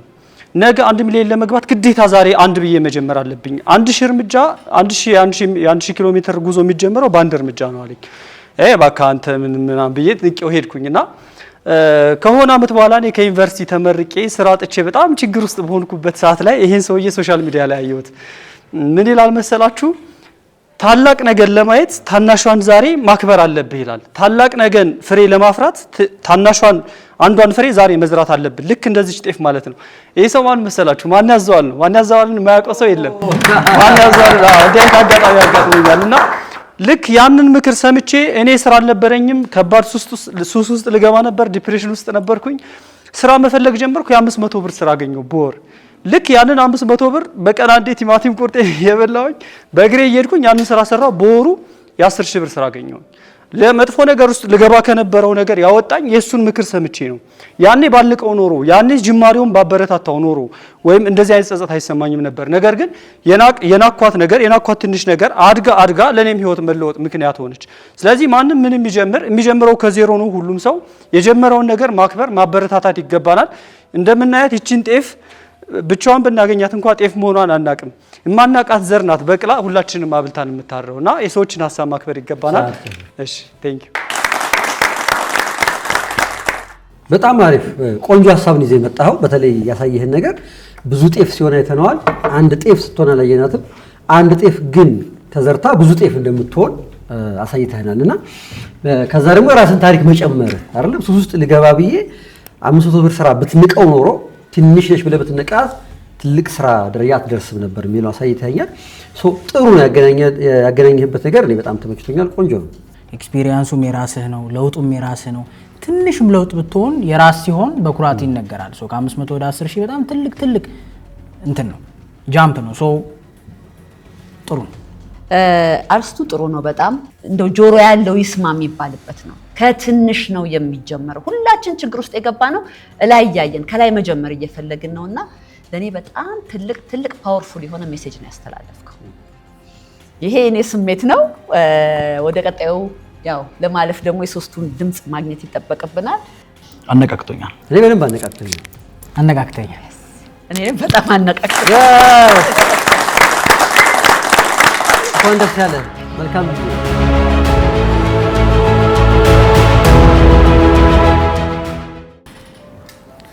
ነገ 1 ሚሊዮን ለመግባት ግዴታ ዛሬ አንድ ብዬ መጀመር አለብኝ። 1000 እርምጃ 1000 ኪሎ ሜትር ጉዞ የሚጀምረው በአንድ እርምጃ ነው አለኝ። በቃ አንተ ምናምን ብዬ ንቄው ሄድኩኝና ከሆነ አመት በኋላ እኔ ከዩኒቨርሲቲ ተመርቄ ስራ አጥቼ በጣም ችግር ውስጥ በሆንኩበት ሰዓት ላይ ይሄን ሰውዬ ሶሻል ሚዲያ ላይ አየሁት። ምን ይላል መሰላችሁ? ታላቅ ነገር ለማየት ታናሿን ዛሬ ማክበር አለብህ ይላል። ታላቅ ነገን ፍሬ ለማፍራት ታናሿን አንዷን ፍሬ ዛሬ መዝራት አለብን። ልክ እንደዚህ ጤፍ ማለት ነው። ይሄ ሰው ማን መሰላችሁ? ማን ያዘዋል ነው። ማን ያዘዋልን የማያውቀው ሰው የለም። ማን ያዘዋል? እንዴ አጋጣሚ ያጋጥመኛልና ልክ ያንን ምክር ሰምቼ እኔ ስራ አልነበረኝም፣ ከባድ ሱስ ውስጥ ልገባ ነበር፣ ዲፕሬሽን ውስጥ ነበርኩኝ። ስራ መፈለግ ጀመርኩ። የ500 ብር ስራ አገኘሁ በወር። ልክ ያንን 500 ብር በቀን አንዴ ቲማቲም ቁርጤ የበላሁኝ በእግሬ እየሄድኩኝ ያንን ስራ ሰራው። በወሩ የ10,000 ብር ስራ አገኘሁ። ለመጥፎ ነገር ውስጥ ልገባ ከነበረው ነገር ያወጣኝ የሱን ምክር ሰምቼ ነው። ያኔ ባልቀው ኖሮ ያኔ ጅማሬውን ባበረታታው ኖሮ ወይም እንደዚህ አይነት ጸጸት አይሰማኝም ነበር። ነገር ግን የናኳት ትንሽ ነገር አድጋ ለኔም ህይወት መለወጥ ምክንያት ሆነች። ስለዚህ ማንም ምንም የሚጀምረው ከዜሮ ነው። ሁሉም ሰው የጀመረውን ነገር ማክበር ማበረታታት ይገባናል። እንደምናያት ይቺን ጤፍ ብቻዋን ብናገኛት እንኳን ጤፍ መሆኗን አናቅም። የማናቃት ዘር ናት በቅላ ሁላችንም አብልታን የምታረውና የሰዎችን ሀሳብ ማክበር ይገባናል። እሺ ቴንክ ዩ። በጣም አሪፍ ቆንጆ ሀሳብ ነው ይዘህ የመጣኸው። በተለይ ያሳየህን ነገር ብዙ ጤፍ ሲሆን አይተነዋል። አንድ ጤፍ ስትሆን አላየናትም። አንድ ጤፍ ግን ተዘርታ ብዙ ጤፍ እንደምትሆን አሳይተህናልና ከዛ ደግሞ የራስን ታሪክ መጨመር አይደለም ሱስ ውስጥ ልገባ ብዬ 500 ብር ስራ ብትንቀው ኖሮ ትንሽ ነሽ ብለህ ብትነቃት ትልቅ ስራ ደረጃ አትደርስም ነበር የሚለው አሳይተኛል። ጥሩ ነው ያገናኘህበት ነገር እኔ በጣም ተመችቶኛል። ቆንጆ ነው። ኤክስፒሪየንሱም የራስህ ነው፣ ለውጡም የራስህ ነው። ትንሽም ለውጥ ብትሆን የራስ ሲሆን በኩራት ይነገራል። ከ500 ወደ 10,000 በጣም ትልቅ እንትን ነው፣ ጃምፕ ነው። ጥሩ ነው። አርስቱ ጥሩ ነው በጣም እንደው ጆሮ ያለው ይስማ የሚባልበት ነው። ከትንሽ ነው የሚጀመረው። ሁላችን ችግር ውስጥ የገባ ነው እላይ ያያየን ከላይ መጀመር እየፈለግን ነውና ለኔ በጣም ትልቅ ፓወርፉል የሆነ ሜሴጅ ነው ያስተላለፍከው። ይሄ እኔ ስሜት ነው። ወደ ቀጣዩ ያው ለማለፍ ደግሞ የሶስቱን ድምጽ ማግኘት ይጠበቅብናል። አነቃቅቶኛል። እኔ በደንብ አነቃቅቶኛል። እኔ በጣም አነቃቅቶኛል። እንኳን ደስ ያለ መልካም ጊዜ።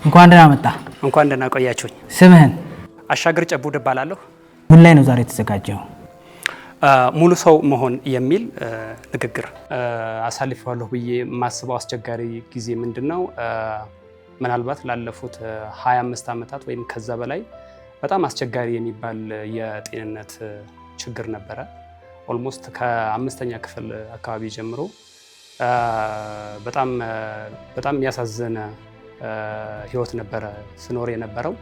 እንኳን ደህና መጣ። እንኳን ደህና ቆያችሁኝ። ስምህን? አሻገር ጨቡድ እባላለሁ። ምን ላይ ነው ዛሬ የተዘጋጀው? ሙሉ ሰው መሆን የሚል ንግግር አሳልፈዋለሁ ብዬ የማስበው አስቸጋሪ ጊዜ ምንድነው? ምናልባት ላለፉት 25 ዓመታት ወይም ከዛ በላይ በጣም አስቸጋሪ የሚባል የጤንነት ችግር ነበረ። ኦልሞስት ከ5ኛ ክፍል አካባቢ ጀምሮ በጣም የሚያሳዝን ህይወት ነበረ ስኖር የነበረው።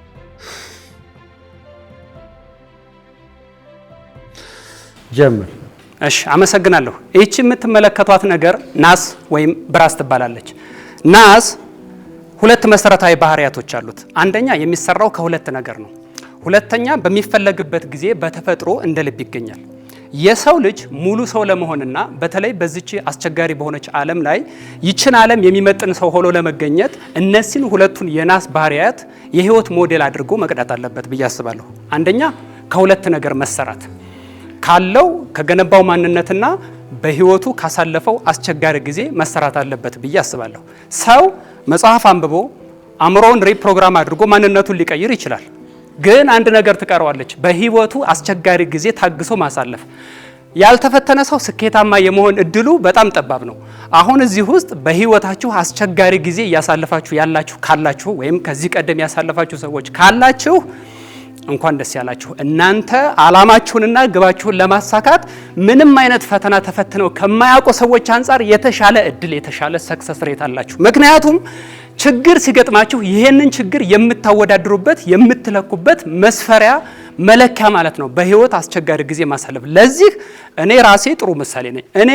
ጀምር። እሺ አመሰግናለሁ። ይህቺ የምትመለከቷት ነገር ናስ ወይም ብራስ ትባላለች። ናስ ሁለት መሰረታዊ ባህሪያቶች አሉት። አንደኛ የሚሰራው ከሁለት ነገር ነው። ሁለተኛ በሚፈለግበት ጊዜ በተፈጥሮ እንደ ልብ ይገኛል። የሰው ልጅ ሙሉ ሰው ለመሆንና በተለይ በዚች አስቸጋሪ በሆነች ዓለም ላይ ይችን ዓለም የሚመጥን ሰው ሆኖ ለመገኘት እነዚህን ሁለቱን የናስ ባህሪያት የህይወት ሞዴል አድርጎ መቅዳት አለበት ብዬ አስባለሁ። አንደኛ ከሁለት ነገር መሰራት ካለው ከገነባው ማንነትና በህይወቱ ካሳለፈው አስቸጋሪ ጊዜ መሰራት አለበት ብዬ አስባለሁ። ሰው መጽሐፍ አንብቦ አእምሮውን ሪፕሮግራም አድርጎ ማንነቱን ሊቀይር ይችላል። ግን አንድ ነገር ትቀረዋለች፣ በህይወቱ አስቸጋሪ ጊዜ ታግሶ ማሳለፍ። ያልተፈተነ ሰው ስኬታማ የመሆን እድሉ በጣም ጠባብ ነው። አሁን እዚህ ውስጥ በህይወታችሁ አስቸጋሪ ጊዜ እያሳለፋችሁ ያላችሁ ካላችሁ ወይም ከዚህ ቀደም ያሳለፋችሁ ሰዎች ካላችሁ እንኳን ደስ ያላችሁ። እናንተ አላማችሁንና ግባችሁን ለማሳካት ምንም አይነት ፈተና ተፈትነው ከማያውቁ ሰዎች አንጻር የተሻለ እድል የተሻለ ሰክሰስ ሬት አላችሁ። ምክንያቱም ችግር ሲገጥማችሁ ይሄንን ችግር የምታወዳድሩበት የምትለኩበት መስፈሪያ መለኪያ ማለት ነው በህይወት አስቸጋሪ ጊዜ ማሳለፍ። ለዚህ እኔ ራሴ ጥሩ ምሳሌ ነኝ። እኔ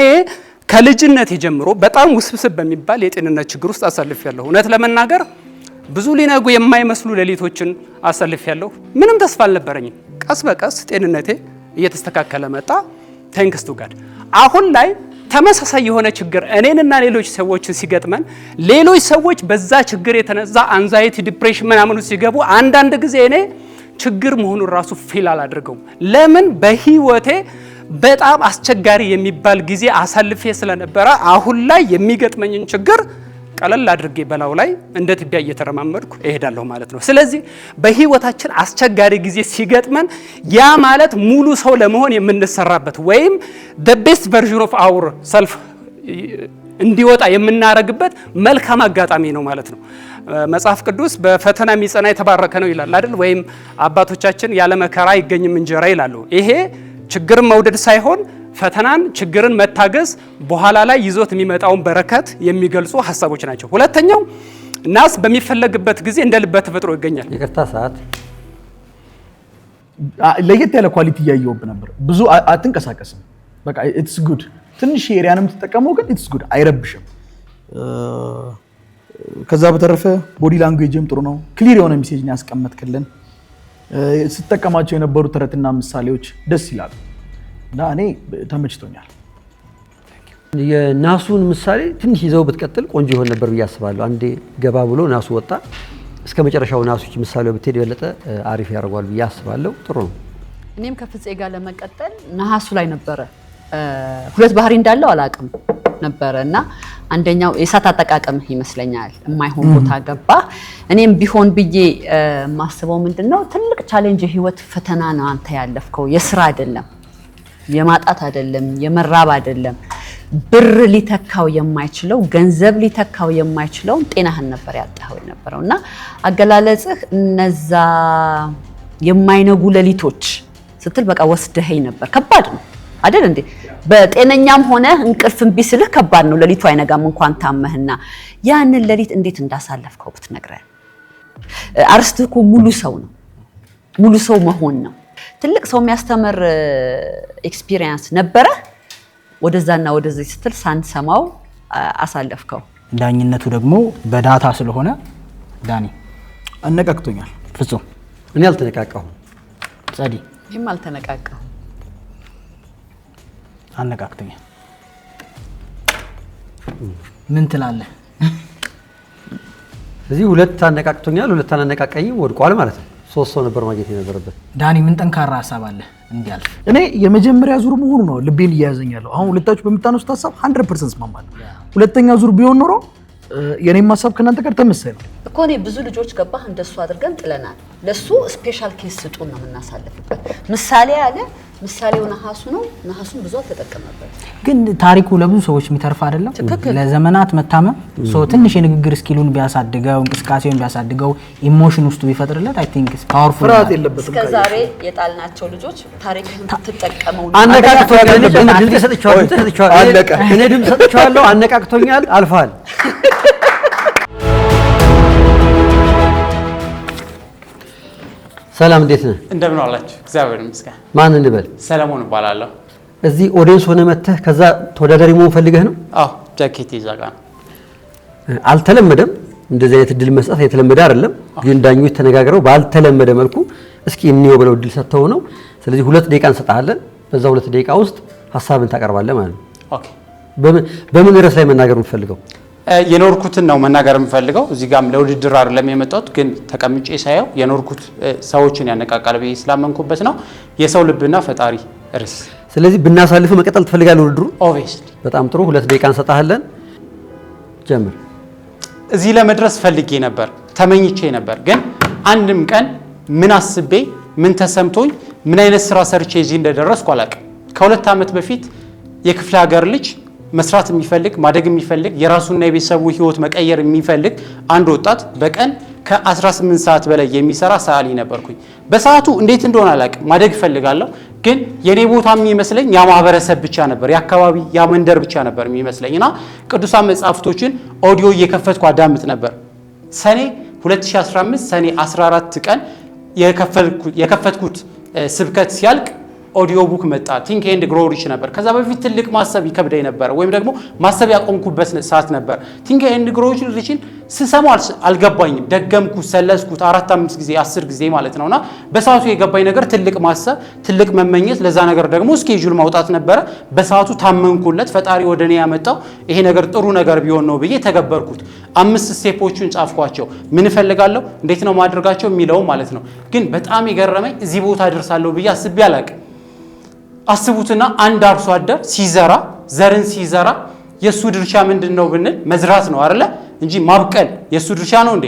ከልጅነት ጀምሮ በጣም ውስብስብ በሚባል የጤንነት ችግር ውስጥ አሳልፌያለሁ። እውነት ለመናገር ብዙ ሊነጉ የማይመስሉ ሌሊቶችን አሳልፌያለሁ። ምንም ተስፋ አልነበረኝም። ቀስ በቀስ ጤንነቴ እየተስተካከለ መጣ። ቴንክስ ቱ ጋድ። አሁን ላይ ተመሳሳይ የሆነ ችግር እኔንና ሌሎች ሰዎችን ሲገጥመን ሌሎች ሰዎች በዛ ችግር የተነሳ አንዛይቲ ዲፕሬሽን ምናምን ሲገቡ አንዳንድ ጊዜ እኔ ችግር መሆኑን ራሱ ፊል አላደርገውም። ለምን? በህይወቴ በጣም አስቸጋሪ የሚባል ጊዜ አሳልፌ ስለነበረ አሁን ላይ የሚገጥመኝን ችግር ቀለል አድርጌ በላው ላይ እንደ ትቢያ እየተረማመድኩ እሄዳለሁ ማለት ነው። ስለዚህ በህይወታችን አስቸጋሪ ጊዜ ሲገጥመን ያ ማለት ሙሉ ሰው ለመሆን የምንሰራበት ወይም the best version of our self እንዲወጣ የምናረግበት መልካም አጋጣሚ ነው ማለት ነው። መጽሐፍ ቅዱስ በፈተና የሚጸና የተባረከ ነው ይላል አይደል? ወይም አባቶቻችን ያለ መከራ አይገኝም እንጀራ ይላሉ። ይሄ ችግርን መውደድ ሳይሆን ፈተናን ችግርን መታገዝ በኋላ ላይ ይዞት የሚመጣውን በረከት የሚገልጹ ሀሳቦች ናቸው። ሁለተኛው ናስ በሚፈለግበት ጊዜ እንደ ልብ ተፈጥሮ ይገኛል። ይቅርታ ሰዓት ለየት ያለ ኳሊቲ እያየሁብ ነበር። ብዙ አትንቀሳቀስም። በቃ ኢትስ ጉድ። ትንሽ ኤሪያንም ተጠቀመው ግን ኢትስ ጉድ፣ አይረብሽም። ከዛ በተረፈ ቦዲ ላንጉዌጅም ጥሩ ነው። ክሊር የሆነ ሜሴጅ ነው ያስቀመጥክልን። ስትጠቀማቸው የነበሩ ተረትና ምሳሌዎች ደስ ይላሉ እና እኔ ተመችቶኛል። የናሱን ምሳሌ ትንሽ ይዘው ብትቀጥል ቆንጆ ይሆን ነበር ብዬ አስባለሁ። አንዴ ገባ ብሎ ናሱ ወጣ፣ እስከ መጨረሻው ናሱች ምሳሌው ብትሄድ የበለጠ አሪፍ ያደርጓል ብዬ አስባለሁ። ጥሩ ነው። እኔም ከፍፄ ጋር ለመቀጠል ነሐሱ ላይ ነበረ። ሁለት ባህሪ እንዳለው አላውቅም ነበረ እና አንደኛው የእሳት አጠቃቀም ይመስለኛል። የማይሆን ቦታ ገባ። እኔም ቢሆን ብዬ ማስበው ምንድነው ትልቅ ቻሌንጅ የህይወት ፈተና ነው አንተ ያለፍከው። የስራ አይደለም፣ የማጣት አይደለም፣ የመራብ አይደለም። ብር ሊተካው የማይችለው ገንዘብ ሊተካው የማይችለው ጤናህን ነበር ያጣኸው የነበረው እና አገላለጽህ እነዛ የማይነጉ ሌሊቶች ስትል በቃ ወስደኸኝ ነበር። ከባድ ነው አይደል እንዴ? በጤነኛም ሆነ እንቅልፍም ቢስልህ ከባድ ነው። ሌሊቱ አይነጋም እንኳን ታመህና ያንን ሌሊት እንዴት እንዳሳለፍከው ብትነግረን። አርስትህ እኮ ሙሉ ሰው ነው፣ ሙሉ ሰው መሆን ነው። ትልቅ ሰው የሚያስተምር ኤክስፒሪየንስ ነበረ። ወደዛና ወደዚህ ስትል ሳንሰማው አሳለፍከው። ዳኝነቱ ደግሞ በዳታ ስለሆነ ዳኒ አነቃቅቶኛል። ፍጹም እኔ አልተነቃቃሁም። ጸዲ ይህም አልተነቃቃሁም። አነቃቅቶኛል። ምን ትላለህ? እዚህ ሁለት አነቃቅቶኛል፣ ሁለት አነቃቃኝም ወድቋል ማለት ነው። ሶስት ሰው ነበር ማግኘት የነበረበት። ዳኒ ምን ጠንካራ ሀሳብ አለ እንዲያልፍ? እኔ የመጀመሪያ ዙር መሆኑ ነው ልቤን እያያዘኝ ያለው። አሁን ሁለታችሁ በምታነሱት ሀሳብ 100% እስማማለሁ። ሁለተኛ ዙር ቢሆን ኖሮ የኔም ሀሳብ ከእናንተ ጋር ተመሳሳይ ነው እኮ። እኔ ብዙ ልጆች ገባህ እንደሱ አድርገን ጥለናል። ለሱ ስፔሻል ኬስ ስጡን ነው የምናሳልፍበት። ምሳሌ ያለ ምሳሌው ነሐሱ ነው። ነሐሱን ብዙ አልተጠቀመበት። ግን ታሪኩ ለብዙ ሰዎች የሚተርፍ አይደለም። ለዘመናት መታመም ሰው ትንሽ የንግግር ስኪሉን ቢያሳድገው እንቅስቃሴውን ቢያሳድገው ኢሞሽን ውስጡ ቢፈጥርለት አይ ቲንክ ፓወርፉል ፍርሃት የለበትም። እስከዛሬ የጣልናቸው ልጆች ታሪክን ትጠቀመው አነቃቅቶኛል። ድምፅ ሰጥቼዋለሁ። እኔ ድምፅ ሰጥቼዋለሁ። አነቃቅቶኛል። አልፋል። ሰላም እንዴት ነህ? እንደምን አላችሁ? እግዚአብሔር ይመስገን። ማን እንበል? ሰለሞን እባላለሁ። እዚህ ኦዲየንስ ሆነ መተህ ከዛ ተወዳዳሪ መሆን ፈልገህ ነው? አዎ ጃኬት ይዛጋ ነው። አልተለመደም። እንደዚህ አይነት እድል መስጠት የተለመደ አይደለም። ግን ዳኞች ተነጋግረው ባልተለመደ መልኩ እስኪ እንየው ብለው እድል ሰጥተው ነው። ስለዚህ 2 ደቂቃ እንሰጣለን። በዛ 2 ደቂቃ ውስጥ ሀሳብን ታቀርባለህ ማለት ነው። ኦኬ። በምን ርዕስ ላይ መናገር የምትፈልገው? የኖርኩትን ነው መናገር የምፈልገው። እዚህ ጋርም ለውድድር አይደለም የመጣሁት፣ ግን ተቀምጬ ሳየው የኖርኩት ሰዎችን ያነቃቃል ብዬ ስላመንኩበት ነው። የሰው ልብና ፈጣሪ ርዕስ። ስለዚህ ብናሳልፍ መቀጠል ትፈልጋለህ ውድድሩ? ኦብቪየስሊ። በጣም ጥሩ። 2 ደቂቃ እንሰጣለን። ጀምር። እዚህ ለመድረስ ፈልጌ ነበር፣ ተመኝቼ ነበር። ግን አንድም ቀን ምን አስቤ ምን ተሰምቶኝ ምን አይነት ስራ ሰርቼ እዚህ እንደደረስኩ አላውቅም። ከ2 ዓመት በፊት የክፍለ ሀገር ልጅ መስራት የሚፈልግ ማደግ የሚፈልግ የራሱና የቤተሰቡ ህይወት መቀየር የሚፈልግ አንድ ወጣት በቀን ከ18 ሰዓት በላይ የሚሰራ ሰዓሊ ነበርኩኝ። በሰዓቱ እንዴት እንደሆነ አላውቅም፣ ማደግ እፈልጋለሁ። ግን የኔ ቦታ የሚመስለኝ ያ ማህበረሰብ ብቻ ነበር፣ የአካባቢ ያ መንደር ብቻ ነበር የሚመስለኝና ቅዱሳን መጽሐፍቶችን ኦዲዮ እየከፈትኩ አዳምጥ ነበር። ሰኔ 2015 ሰኔ 14 ቀን የከፈትኩት ስብከት ሲያልቅ ኦዲዮ ቡክ መጣ። ቲንክ ኤንድ ግሮ ሪች ነበር። ከዛ በፊት ትልቅ ማሰብ ይከብደኝ ነበር፣ ወይም ደግሞ ማሰብ ያቆምኩበት ሰዓት ነበር። ቲንክ ኤንድ ግሮ ሪችን ስሰማው አልገባኝም። ደገምኩት፣ ሰለስኩት 4-5 ጊዜ 10 ጊዜ ማለት ነውና በሰዓቱ የገባኝ ነገር ትልቅ ማሰብ፣ ትልቅ መመኘት፣ ለዛ ነገር ደግሞ ስኬጁል ማውጣት ነበረ። በሰዓቱ ታመንኩለት። ፈጣሪ ወደኔ ያመጣው ይሄ ነገር ጥሩ ነገር ቢሆን ነው ብዬ ተገበርኩት። 5 ስቴፖችን ጻፍኳቸው። ምን እፈልጋለሁ፣ እንዴት ነው ማድረጋቸው የሚለው ማለት ነው። ግን በጣም የገረመኝ እዚህ ቦታ ደርሳለሁ ብዬ አስቤ አላውቅም። አስቡትና አንድ አርሶ አደር ሲዘራ ዘርን ሲዘራ የሱ ድርሻ ምንድነው ብንል መዝራት ነው አይደለ እንጂ ማብቀል የሱ ድርሻ ነው እንዴ?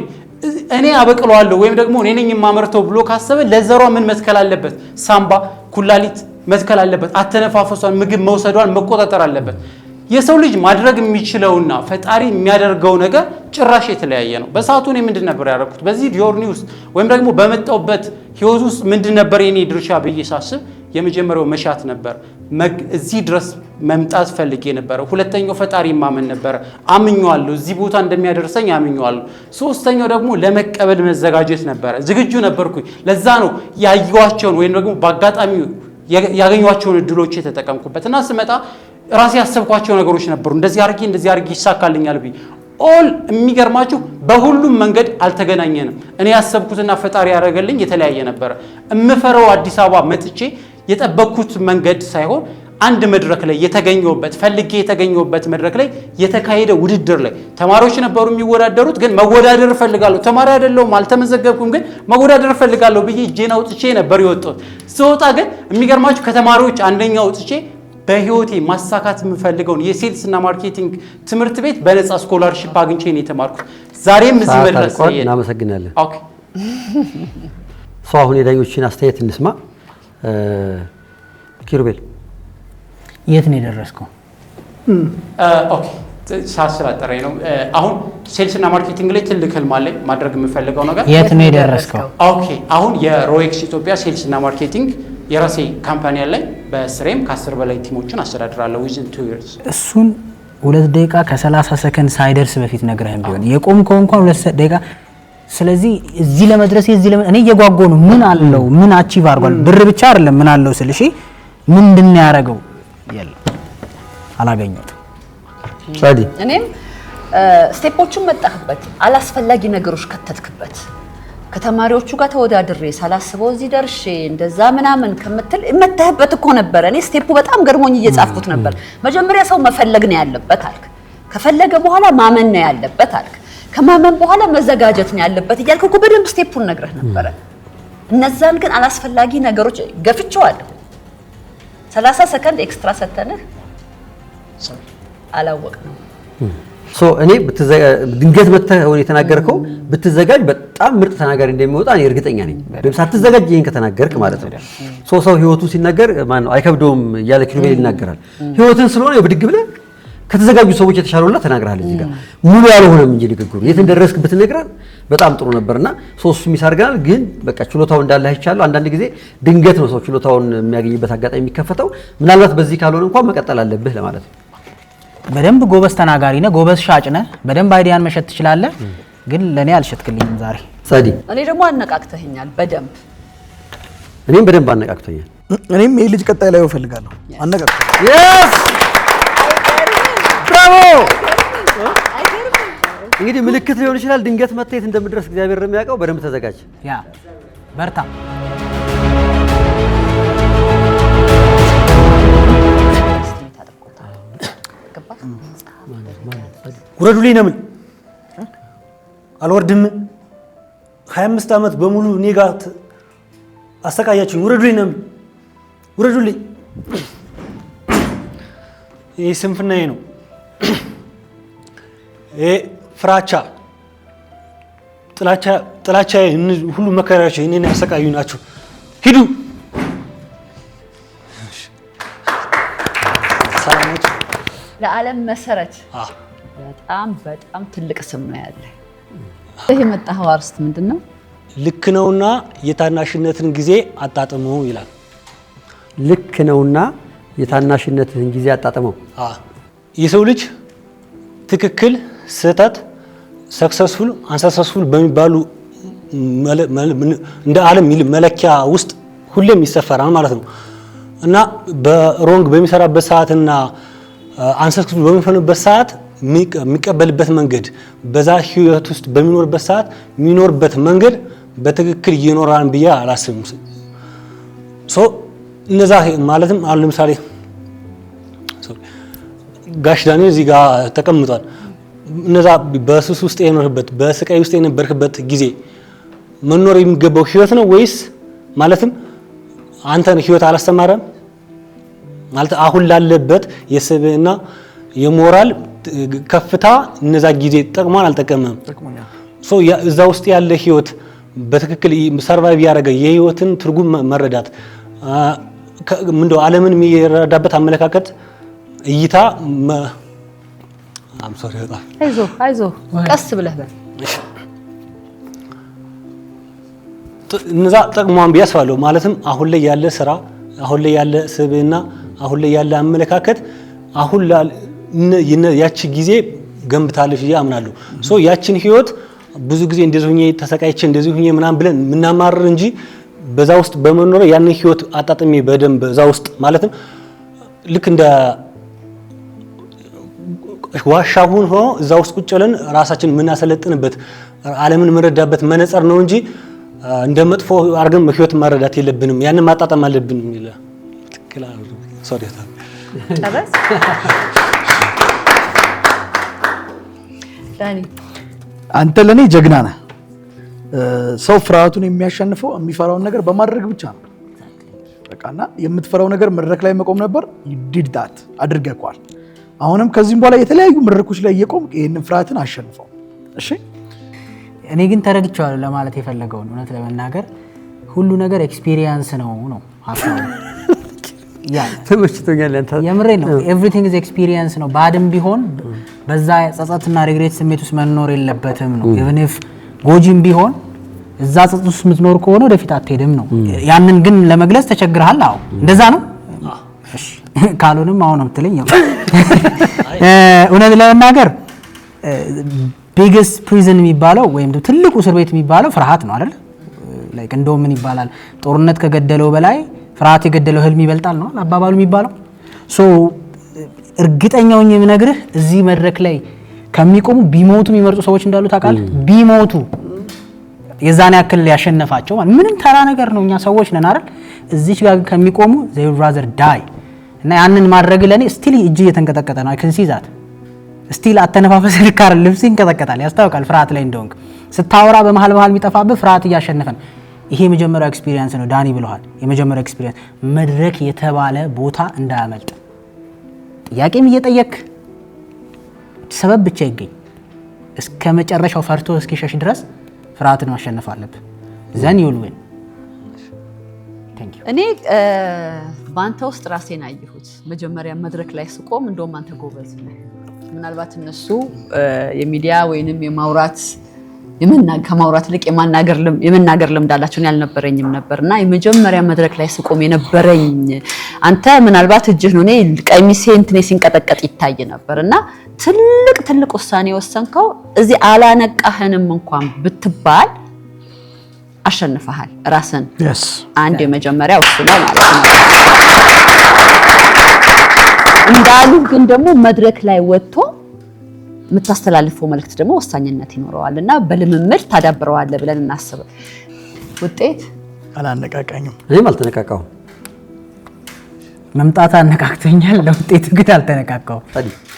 እኔ አበቅለዋለሁ ወይም ደግሞ እኔ ነኝ የማመርተው ብሎ ካሰበ ለዘሯ ምን መትከል አለበት? ሳምባ፣ ኩላሊት መትከል አለበት። አተነፋፈሷን፣ ምግብ መውሰዷን መቆጣጠር አለበት። የሰው ልጅ ማድረግ የሚችለውና ፈጣሪ የሚያደርገው ነገር ጭራሽ የተለያየ ነው። በሰዓቱ እኔ ምንድን ነበር ያደረኩት? በዚህ ጆርኒ ውስጥ ወይም ደግሞ በመጣውበት ህይወት ውስጥ ምንድን ነበር የኔ ድርሻ ብዬ ሳስብ የመጀመሪያው መሻት ነበር። እዚህ ድረስ መምጣት ፈልጌ ነበር። ሁለተኛው ፈጣሪ ማመን ነበር። አምኜዋለሁ፣ እዚህ ቦታ እንደሚያደርሰኝ አምኜዋለሁ። ሶስተኛው ደግሞ ለመቀበል መዘጋጀት ነበር። ዝግጁ ነበርኩኝ። ለዛ ነው ያዩዋቸውን ወይም ደግሞ በአጋጣሚ ያገኟቸውን እድሎች የተጠቀምኩበት እና ስመጣ ራሴ ያሰብኳቸው ነገሮች ነበሩ። እንደዚህ አድርጌ ይሳካልኛል ብዬ ኦል የሚገርማችሁ በሁሉም መንገድ አልተገናኘንም። እኔ ያሰብኩትና ፈጣሪ ያደረገልኝ የተለያየ ነበረ። እምፈረው አዲስ አበባ መጥቼ የጠበቅኩት መንገድ ሳይሆን አንድ መድረክ ላይ የተገኘሁበት ፈልጌ የተገኘሁበት መድረክ ላይ የተካሄደ ውድድር ላይ ተማሪዎች ነበሩ የሚወዳደሩት። ግን መወዳደር እፈልጋለሁ፣ ተማሪ አይደለሁም፣ አልተመዘገብኩም፣ ግን መወዳደር እፈልጋለሁ ብዬ እጄን አውጥቼ ነበር የወጣሁት። ስወጣ ግን የሚገርማችሁ ከተማሪዎች አንደኛ አውጥቼ በህይወቴ ማሳካት የምፈልገውን የሴልስ እና ማርኬቲንግ ትምህርት ቤት በነፃ ስኮላርሺፕ አግኝቼ ነው የተማርኩት። ዛሬም እዚህ መድረስ ላይ እናመሰግናለን። ኦኬ ሰው አሁን የዳኞችን አስተያየት እንስማ። ኪሩቤል የት ነው የደረስከው? ኦኬ ሳስላጠረኝ ነው። አሁን ሴልስ እና ማርኬቲንግ ላይ ትልቅ ህልም አለኝ ማድረግ የምፈልገው ነገር። የት ነው የደረስከው? ኦኬ አሁን የሮኤክስ ኢትዮጵያ ሴልስ እና ማርኬቲንግ የራሴ ካምፓኒ አለኝ። በስሬም ከ10 በላይ ቲሞችን አስተዳድራለሁ ዊዝን 2 years። እሱን 2 ደቂቃ ከ30 ሰከንድ ሳይደርስ በፊት ነግረህም ቢሆን የቆምከው እንኳን 2 ደቂቃ። ስለዚህ እዚህ ለመድረስ እኔ እየጓጓ ነው። ምን አለው? ምን አቺቭ አድርጓል? ብር ብቻ አይደለም ምን አለው ስል እሺ፣ ምንድን ነው ያደረገው? የለም አላገኘሁትም። ሳዲ እኔም ስቴፖቹን መጣህበት፣ አላስፈላጊ ነገሮች ከተትክበት። ከተማሪዎቹ ጋር ተወዳድሬ ሳላስበው እዚህ ደርሼ እንደዛ ምናምን ከምትል መተህበት እኮ ነበር። እኔ ስቴፑ በጣም ገርሞኝ እየጻፍኩት ነበር። መጀመሪያ ሰው መፈለግ ነው ያለበት አልክ። ከፈለገ በኋላ ማመን ነው ያለበት አልክ። ከማመን በኋላ መዘጋጀት ነው ያለበት እያልክ እኮ በደንብ ስቴፑን ነግረህ ነበረ። እነዛን ግን አላስፈላጊ ነገሮች ገፍቼዋለሁ። 30 ሰከንድ ኤክስትራ ሰተንህ አላወቅንም። እኔ ድንገት መተህ የተናገርከው ብትዘጋጅ በጣም ምርጥ ተናጋሪ እንደሚወጣ እኔ እርግጠኛ ነኝ። ሳትዘጋጅ ይሄን ከተናገርክ ማለት ነው። ሰው ህይወቱን ሲናገር ማን ነው አይከብደውም እያለ ኪሩቤል ይናገራል። ህይወትን ስለሆነ ብድግ ብለህ ከተዘጋጁ ሰዎች የተሻለውላ ተናግረሃል። እዚህ ጋር ሙሉ ያልሆነም እንጂ ንግግሩ የት እንደደረስክ ብትነግረን በጣም ጥሩ ነበርና ሶስቱ ሚስ አድርገናል። ግን በቃ ችሎታው እንዳለ አይቻለሁ። አንዳንድ ጊዜ ድንገት ነው ሰው ችሎታውን የሚያገኝበት አጋጣሚ የሚከፈተው። ምናልባት በዚህ ካልሆነ እንኳን መቀጠል አለብህ ለማለት ነው። በደንብ ጎበዝ ተናጋሪ ነህ፣ ጎበዝ ሻጭ ነህ፣ በደንብ አይዲያን መሸጥ ትችላለህ። ግን ለኔ አልሸጥክልኝም ዛሬ ሳዲ። እኔ ደግሞ አነቃቅተኸኛል በደንብ። እኔም በደንብ አነቃቅቶኛል። እኔም ይሄ ልጅ ቀጣይ ላይ እፈልጋለሁ። አነቃቅተኸኛል። የስ ብራቮ። እንግዲህ ምልክት ሊሆን ይችላል። ድንገት መተየት እንደምድረስ እግዚአብሔር ነው የሚያውቀው። በደንብ ተዘጋጅ። ያ በርታ። ውረዱልኝ ነው ምን አልወርድም። 25 ዓመት በሙሉ እኔ ጋር አሰቃያችሁኝ። ውረዱልኝ ነው ምን ውረዱልኝ። ይህ ስንፍናዬ ነው። ይሄ ፍራቻ፣ ጥላቻ ሁሉ መከራቸው እኔን ያሰቃዩ ናቸው። ሂዱ። ለዓለም መሰረት በጣም በጣም ትልቅ ስም ነው ያለ። ይሄ የመጣው አርስት ምንድነው? ልክ ነውና የታናሽነትን ጊዜ አጣጥመው ይላል። ልክ ነውና የታናሽነትን ጊዜ አጣጥመው። የሰው ልጅ ትክክል፣ ስህተት፣ ሰክሰስፉል፣ አንሰክሰስፉል በሚባሉ እንደ ዓለም መለኪያ ውስጥ ሁሌም ይሰፈራል ማለት ነው እና በሮንግ በሚሰራበት ሰዓትና አንሰክሰስፉል በሚሆንበት ሰዓት የሚቀበልበት መንገድ በዛ ህይወት ውስጥ በሚኖርበት ሰዓት የሚኖርበት መንገድ በትክክል ይኖራል ብዬ አላስብም። ሶ እነዛ ማለትም አሁን ለምሳሌ ጋሽ ዳንኤል እዚህ ጋር ተቀምጧል። እነዛ በሱስ ውስጥ የኖርበት በስቃይ ውስጥ የነበርክበት ጊዜ መኖር የሚገባው ህይወት ነው ወይስ ማለትም አንተን ህይወት አላስተማረም ማለት አሁን ላለበት የስብዕና የሞራል ከፍታ እነዛ ጊዜ ጠቅሟል አልጠቀመም? ሶ እዛ ውስጥ ያለ ህይወት በትክክል ሰርቫይቭ ያደረገ የህይወትን ትርጉም መረዳት ምንድነው ዓለምን የሚረዳበት አመለካከት እይታ አይዞህ ቀስ ብለህ በል። እነዛ ጠቅሟን ብዬ አስባለሁ። ማለትም አሁን ላይ ያለ ስራ፣ አሁን ላይ ያለ ስብዕና፣ አሁን ላይ ያለ አመለካከት አሁን ያቺ ጊዜ ገንብታለች ብዬ አምናለሁ። ሶ ያችን ህይወት ብዙ ጊዜ እንደዚህ ሁኜ ተሰቃይቼ እንደዚህ ሁኜ ምናምን ብለን የምናማርር እንጂ በዛ ውስጥ በመኖር ያንን ህይወት አጣጥሜ በደንብ በዛ ውስጥ ማለትም ልክ እንደ ዋሻውን ሆኖ እዛ ውስጥ ቁጭ ብለን ራሳችን የምናሰለጥንበት ዓለምን የምንረዳበት መነጽር ነው እንጂ እንደ መጥፎ አድርገን ህይወት መረዳት የለብንም። ያንን ማጣጣም አለብን የሚል ትክክል። ሶሪ ጨረስ ዳኒ፣ አንተ ለኔ ጀግና ነህ። ሰው ፍርሃቱን የሚያሸንፈው የሚፈራውን ነገር በማድረግ ብቻ ነው። በቃና የምትፈራው ነገር መድረክ ላይ መቆም ነበር። ዲድ ዳት አድርገኳል። አሁንም ከዚህም በኋላ የተለያዩ መድረኮች ላይ እየቆም ይሄንን ፍርሃትን አሸንፈው። እሺ እኔ ግን ተረድቻለሁ ለማለት የፈለገውን እውነት ለመናገር ሁሉ ነገር ኤክስፒሪየንስ ነው ሀሳቡ። ያ ተመችቶኛል። አንተ የምሬ ነው። ኤቭሪቲንግ ኢዝ ኤክስፒሪየንስ ነው። ባድም ቢሆን በዛ ጸጸትና ሪግሬት ስሜት ውስጥ መኖር የለበትም ነው። ኢቭን ኢፍ ጎጂም ቢሆን እዛ ጸጸት ውስጥ የምትኖር ከሆነ ወደፊት አትሄድም ነው። ያንን ግን ለመግለጽ ተቸግረሃል። አዎ እንደዛ ነው። እሺ ካልሆነም አሁን ነው የምትለኝ። እውነት ለመናገር ቢግስት ፕሪዝን የሚባለው ወይም ትልቁ እስር ቤት የሚባለው ፍርሃት ነው አይደል? ላይክ እንደው ምን ይባላል ጦርነት ከገደለው በላይ ፍርሃት የገደለው ህልም ይበልጣል ነው አባባሉ የሚባለው። ሶ እርግጠኛው ነኝ የምነግርህ እዚህ መድረክ ላይ ከሚቆሙ ቢሞቱ የሚመርጡ ሰዎች እንዳሉ ታውቃለህ። ቢሞቱ የዛን ያክል ያሸነፋቸው ምንም ተራ ነገር ነው። እኛ ሰዎች ነን አይደል? እዚች ጋር ከሚቆሙ they would rather die እና ያንን ማድረግ ለኔ ስቲል እጅ እየተንቀጠቀጠ ነው። I can see that ስቲል አተነፋፈስ ልካር ልብስ ይንቀጠቀጣል። ያስታውቃል ፍርሃት ላይ እንደሆንክ ስታወራ በመሃል የሚጠፋብህ ፍርሃት እያሸነፈ ነው። ይሄ የመጀመሪያው ኤክስፒሪየንስ ነው ዳኒ ብለዋል። የመጀመሪያው ኤክስፒሪየንስ መድረክ የተባለ ቦታ እንዳያመልጥ። ጥያቄም እየጠየክ ሰበብ ብቻ ይገኝ እስከ መጨረሻው ፈርቶ እስኪሸሽ ድረስ ፍርሃትን ማሸነፍ አለብህ። ዘን ዩል ዊን። እኔ በአንተ ውስጥ ራሴን አየሁት። መጀመሪያ መድረክ ላይ ስቆም እንደውም አንተ ጎበዝ ነህ። ምናልባት እነሱ የሚዲያ ወይንም የማውራት ከማውራት ይልቅ የመናገር ልምድ አላቸው። ያልነበረኝም ነበርና የመጀመሪያ መድረክ ላይ ስቆም የነበረኝ አንተ ምናልባት እጅህ ነው እኔ ቀሚሴ እንትኔ ሲንቀጠቀጥ ይታይ ነበርና ትልቅ ውሳኔ ወሰንከው። እዚህ አላነቃህንም እንኳን ብትባል አሸንፈሃል ራስን። አንድ የመጀመሪያው እሱ ነው ማለት ነው። እንዳሉ ግን ደግሞ መድረክ ላይ ወጥቶ የምታስተላልፈው መልእክት ደግሞ ወሳኝነት ይኖረዋልና በልምምድ ታዳብረዋለህ ብለን እናስብ። ውጤት አላነቃቃኝም። እኔም አልተነቃቃሁም። መምጣት አነቃቅቶኛል፣ ለውጤቱ ግን አልተነቃቃሁም።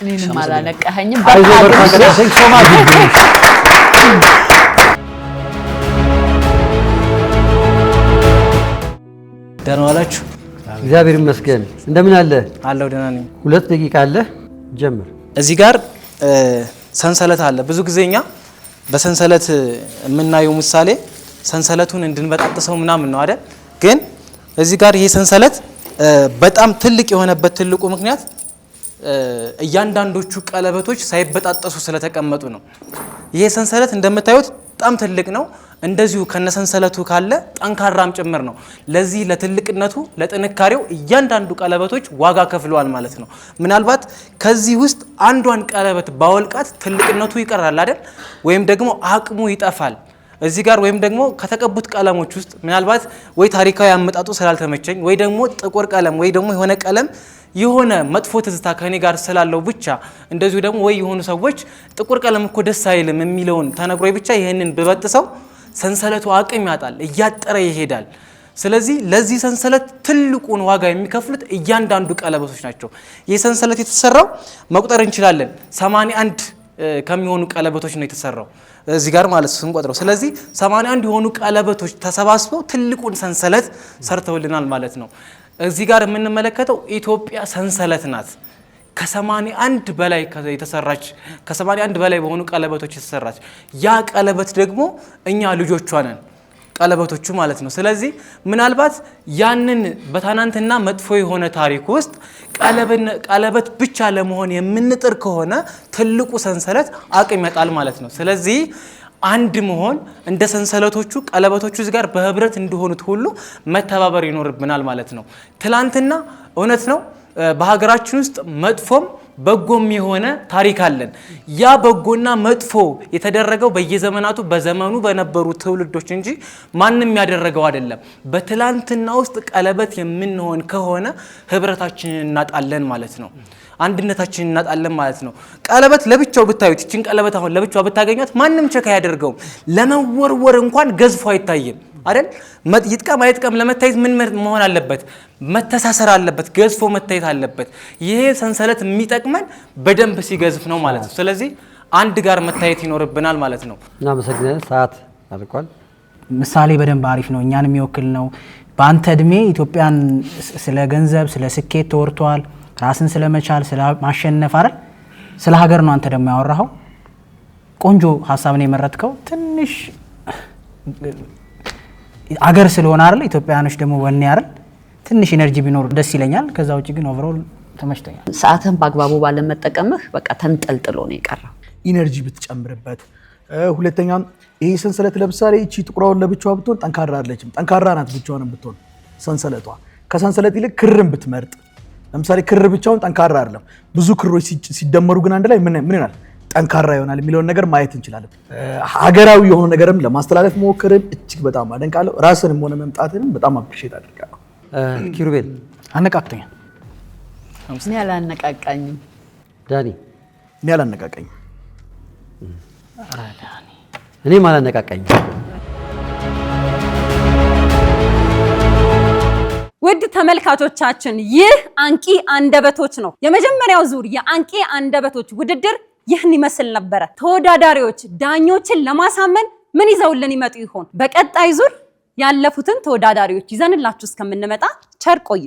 እኔንም አላነቃኸኝም። ደህና ዋላችሁ? እግዚአብሔር ይመስገን። እንደምን አለ? አለሁ ደህና ነኝ። 2 ደቂቃ አለ፣ ጀምር። እዚህ ጋር ሰንሰለት አለ። ብዙ ጊዜ እኛ በሰንሰለት የምናየው ምሳሌ ሰንሰለቱን እንድንበጣጥሰው ምናምን ነው አይደል? ግን እዚህ ጋር ይሄ ሰንሰለት በጣም ትልቅ የሆነበት ትልቁ ምክንያት እያንዳንዶቹ ቀለበቶች ሳይበጣጠሱ ስለተቀመጡ ነው። ይሄ ሰንሰለት እንደምታዩት በጣም ትልቅ ነው። እንደዚሁ ከነሰንሰለቱ ካለ ጠንካራም ጭምር ነው። ለዚህ ለትልቅነቱ ለጥንካሬው እያንዳንዱ ቀለበቶች ዋጋ ከፍለዋል ማለት ነው። ምናልባት ከዚህ ውስጥ አንዷን ቀለበት ባወልቃት ትልቅነቱ ይቀራል አይደል? ወይም ደግሞ አቅሙ ይጠፋል። እዚህ ጋር ወይም ደግሞ ከተቀቡት ቀለሞች ውስጥ ምናልባት ወይ ታሪካዊ አመጣጡ ስላልተመቸኝ ወይ ደግሞ ጥቁር ቀለም ወይ ደግሞ የሆነ ቀለም የሆነ መጥፎ ትዝታ ከኔ ጋር ስላለው ብቻ እንደዚሁ ደግሞ ወይ የሆኑ ሰዎች ጥቁር ቀለም እኮ ደስ አይልም የሚለውን ተነግሮኝ ብቻ ይሄንን ብበጥሰው ሰንሰለቱ አቅም ያጣል፣ እያጠረ ይሄዳል። ስለዚህ ለዚህ ሰንሰለት ትልቁን ዋጋ የሚከፍሉት እያንዳንዱ ቀለበቶች ናቸው። ይህ ሰንሰለት የተሰራው መቁጠር እንችላለን 81 ከሚሆኑ ቀለበቶች ነው የተሰራው እዚህ ጋር ማለት ስንቆጥረው። ስለዚህ 81 የሆኑ ቀለበቶች ተሰባስበው ትልቁን ሰንሰለት ሰርተውልናል ማለት ነው። እዚህ ጋር የምንመለከተው ኢትዮጵያ ሰንሰለት ናት። ከ81 በላይ የተሰራች ከ81 በላይ በሆኑ ቀለበቶች የተሰራች ያ ቀለበት ደግሞ እኛ ልጆቿ ነን ቀለበቶቹ ማለት ነው። ስለዚህ ምናልባት ያንን በታናንትና መጥፎ የሆነ ታሪክ ውስጥ ቀለበት ብቻ ለመሆን የምንጥር ከሆነ ትልቁ ሰንሰለት አቅም ያጣል ማለት ነው። ስለዚህ አንድ መሆን እንደ ሰንሰለቶቹ ቀለበቶቹ እዚህ ጋር በህብረት እንደሆኑት ሁሉ መተባበር ይኖርብናል ማለት ነው። ትላንትና እውነት ነው በሀገራችን ውስጥ መጥፎም በጎም የሆነ ታሪክ አለን። ያ በጎና መጥፎ የተደረገው በየዘመናቱ በዘመኑ በነበሩ ትውልዶች እንጂ ማንም ያደረገው አይደለም። በትላንትና ውስጥ ቀለበት የምንሆን ከሆነ ህብረታችንን እናጣለን ማለት ነው። አንድነታችንን እናጣለን ማለት ነው። ቀለበት ለብቻው ብታዩት እቺን ቀለበት አሁን ለብቻው ብታገኛት ማንም ቸካ ያደርገው ለመወርወር እንኳን ገዝፎ አይታይም አይደል? ይጥቀም አይጥቀም ለመታየት ምን መሆን አለበት? መተሳሰር አለበት፣ ገዝፎ መታየት አለበት። ይሄ ሰንሰለት የሚጠቅመን በደንብ ሲገዝፍ ነው ማለት ነው። ስለዚህ አንድ ጋር መታየት ይኖርብናል ማለት ነው። እናመሰግናለን። ሰዓት አልቋል። ምሳሌ በደንብ አሪፍ ነው፣ እኛን የሚወክል ነው። በአንተ እድሜ ኢትዮጵያን ስለ ገንዘብ ስለ ስኬት ተወርቷል። ራስን ስለመቻል ስለ ማሸነፍ አይደል? ስለ ሀገር ነው አንተ ደግሞ ያወራኸው። ቆንጆ ሀሳብ ነው የመረጥከው። ትንሽ አገር ስለሆነ አይደል? ኢትዮጵያኖች ደግሞ ወኔ አይደል? ትንሽ ኢነርጂ ቢኖር ደስ ይለኛል። ከዛ ውጭ ግን ኦቨርኦል ተመችቶኛል። ሰዓትን በአግባቡ ባለመጠቀምህ በቃ ተንጠልጥሎ ነው የቀረው። ኢነርጂ ብትጨምርበት። ሁለተኛ ይሄ ሰንሰለት ለምሳሌ እቺ ጥቁሯን ለብቻዋ ብትሆን ጠንካራ አይደለችም። ጠንካራ ናት ብቻዋን ብትሆን ሰንሰለቷ። ከሰንሰለት ይልቅ ክርን ብትመርጥ፣ ለምሳሌ ክር ብቻውን ጠንካራ አይደለም። ብዙ ክሮች ሲደመሩ ግን አንድ ላይ ምን ይሆናል? ጠንካራ ይሆናል የሚለውን ነገር ማየት እንችላለን። ሀገራዊ የሆነ ነገርም ለማስተላለፍ መሞከርን እጅግ በጣም አደንቃለሁ። ራስንም ሆነ መምጣትንም በጣም አፕሪሼት አድርጋለሁ። ኪሩቤል አነቃቅቶኛል። እኔ አላነቃቃኝም። ዳኒ እኔ አላነቃቃኝም። እኔም አላነቃቃኝም። ውድ ተመልካቾቻችን ይህ አንቂ አንደበቶች ነው። የመጀመሪያው ዙር የአንቂ አንደበቶች ውድድር ይህን ይመስል ነበረ። ተወዳዳሪዎች ዳኞችን ለማሳመን ምን ይዘውልን ይመጡ ይሆን? በቀጣይ ዙር ያለፉትን ተወዳዳሪዎች ይዘንላችሁ እስከምንመጣ ቸር ቆዩ።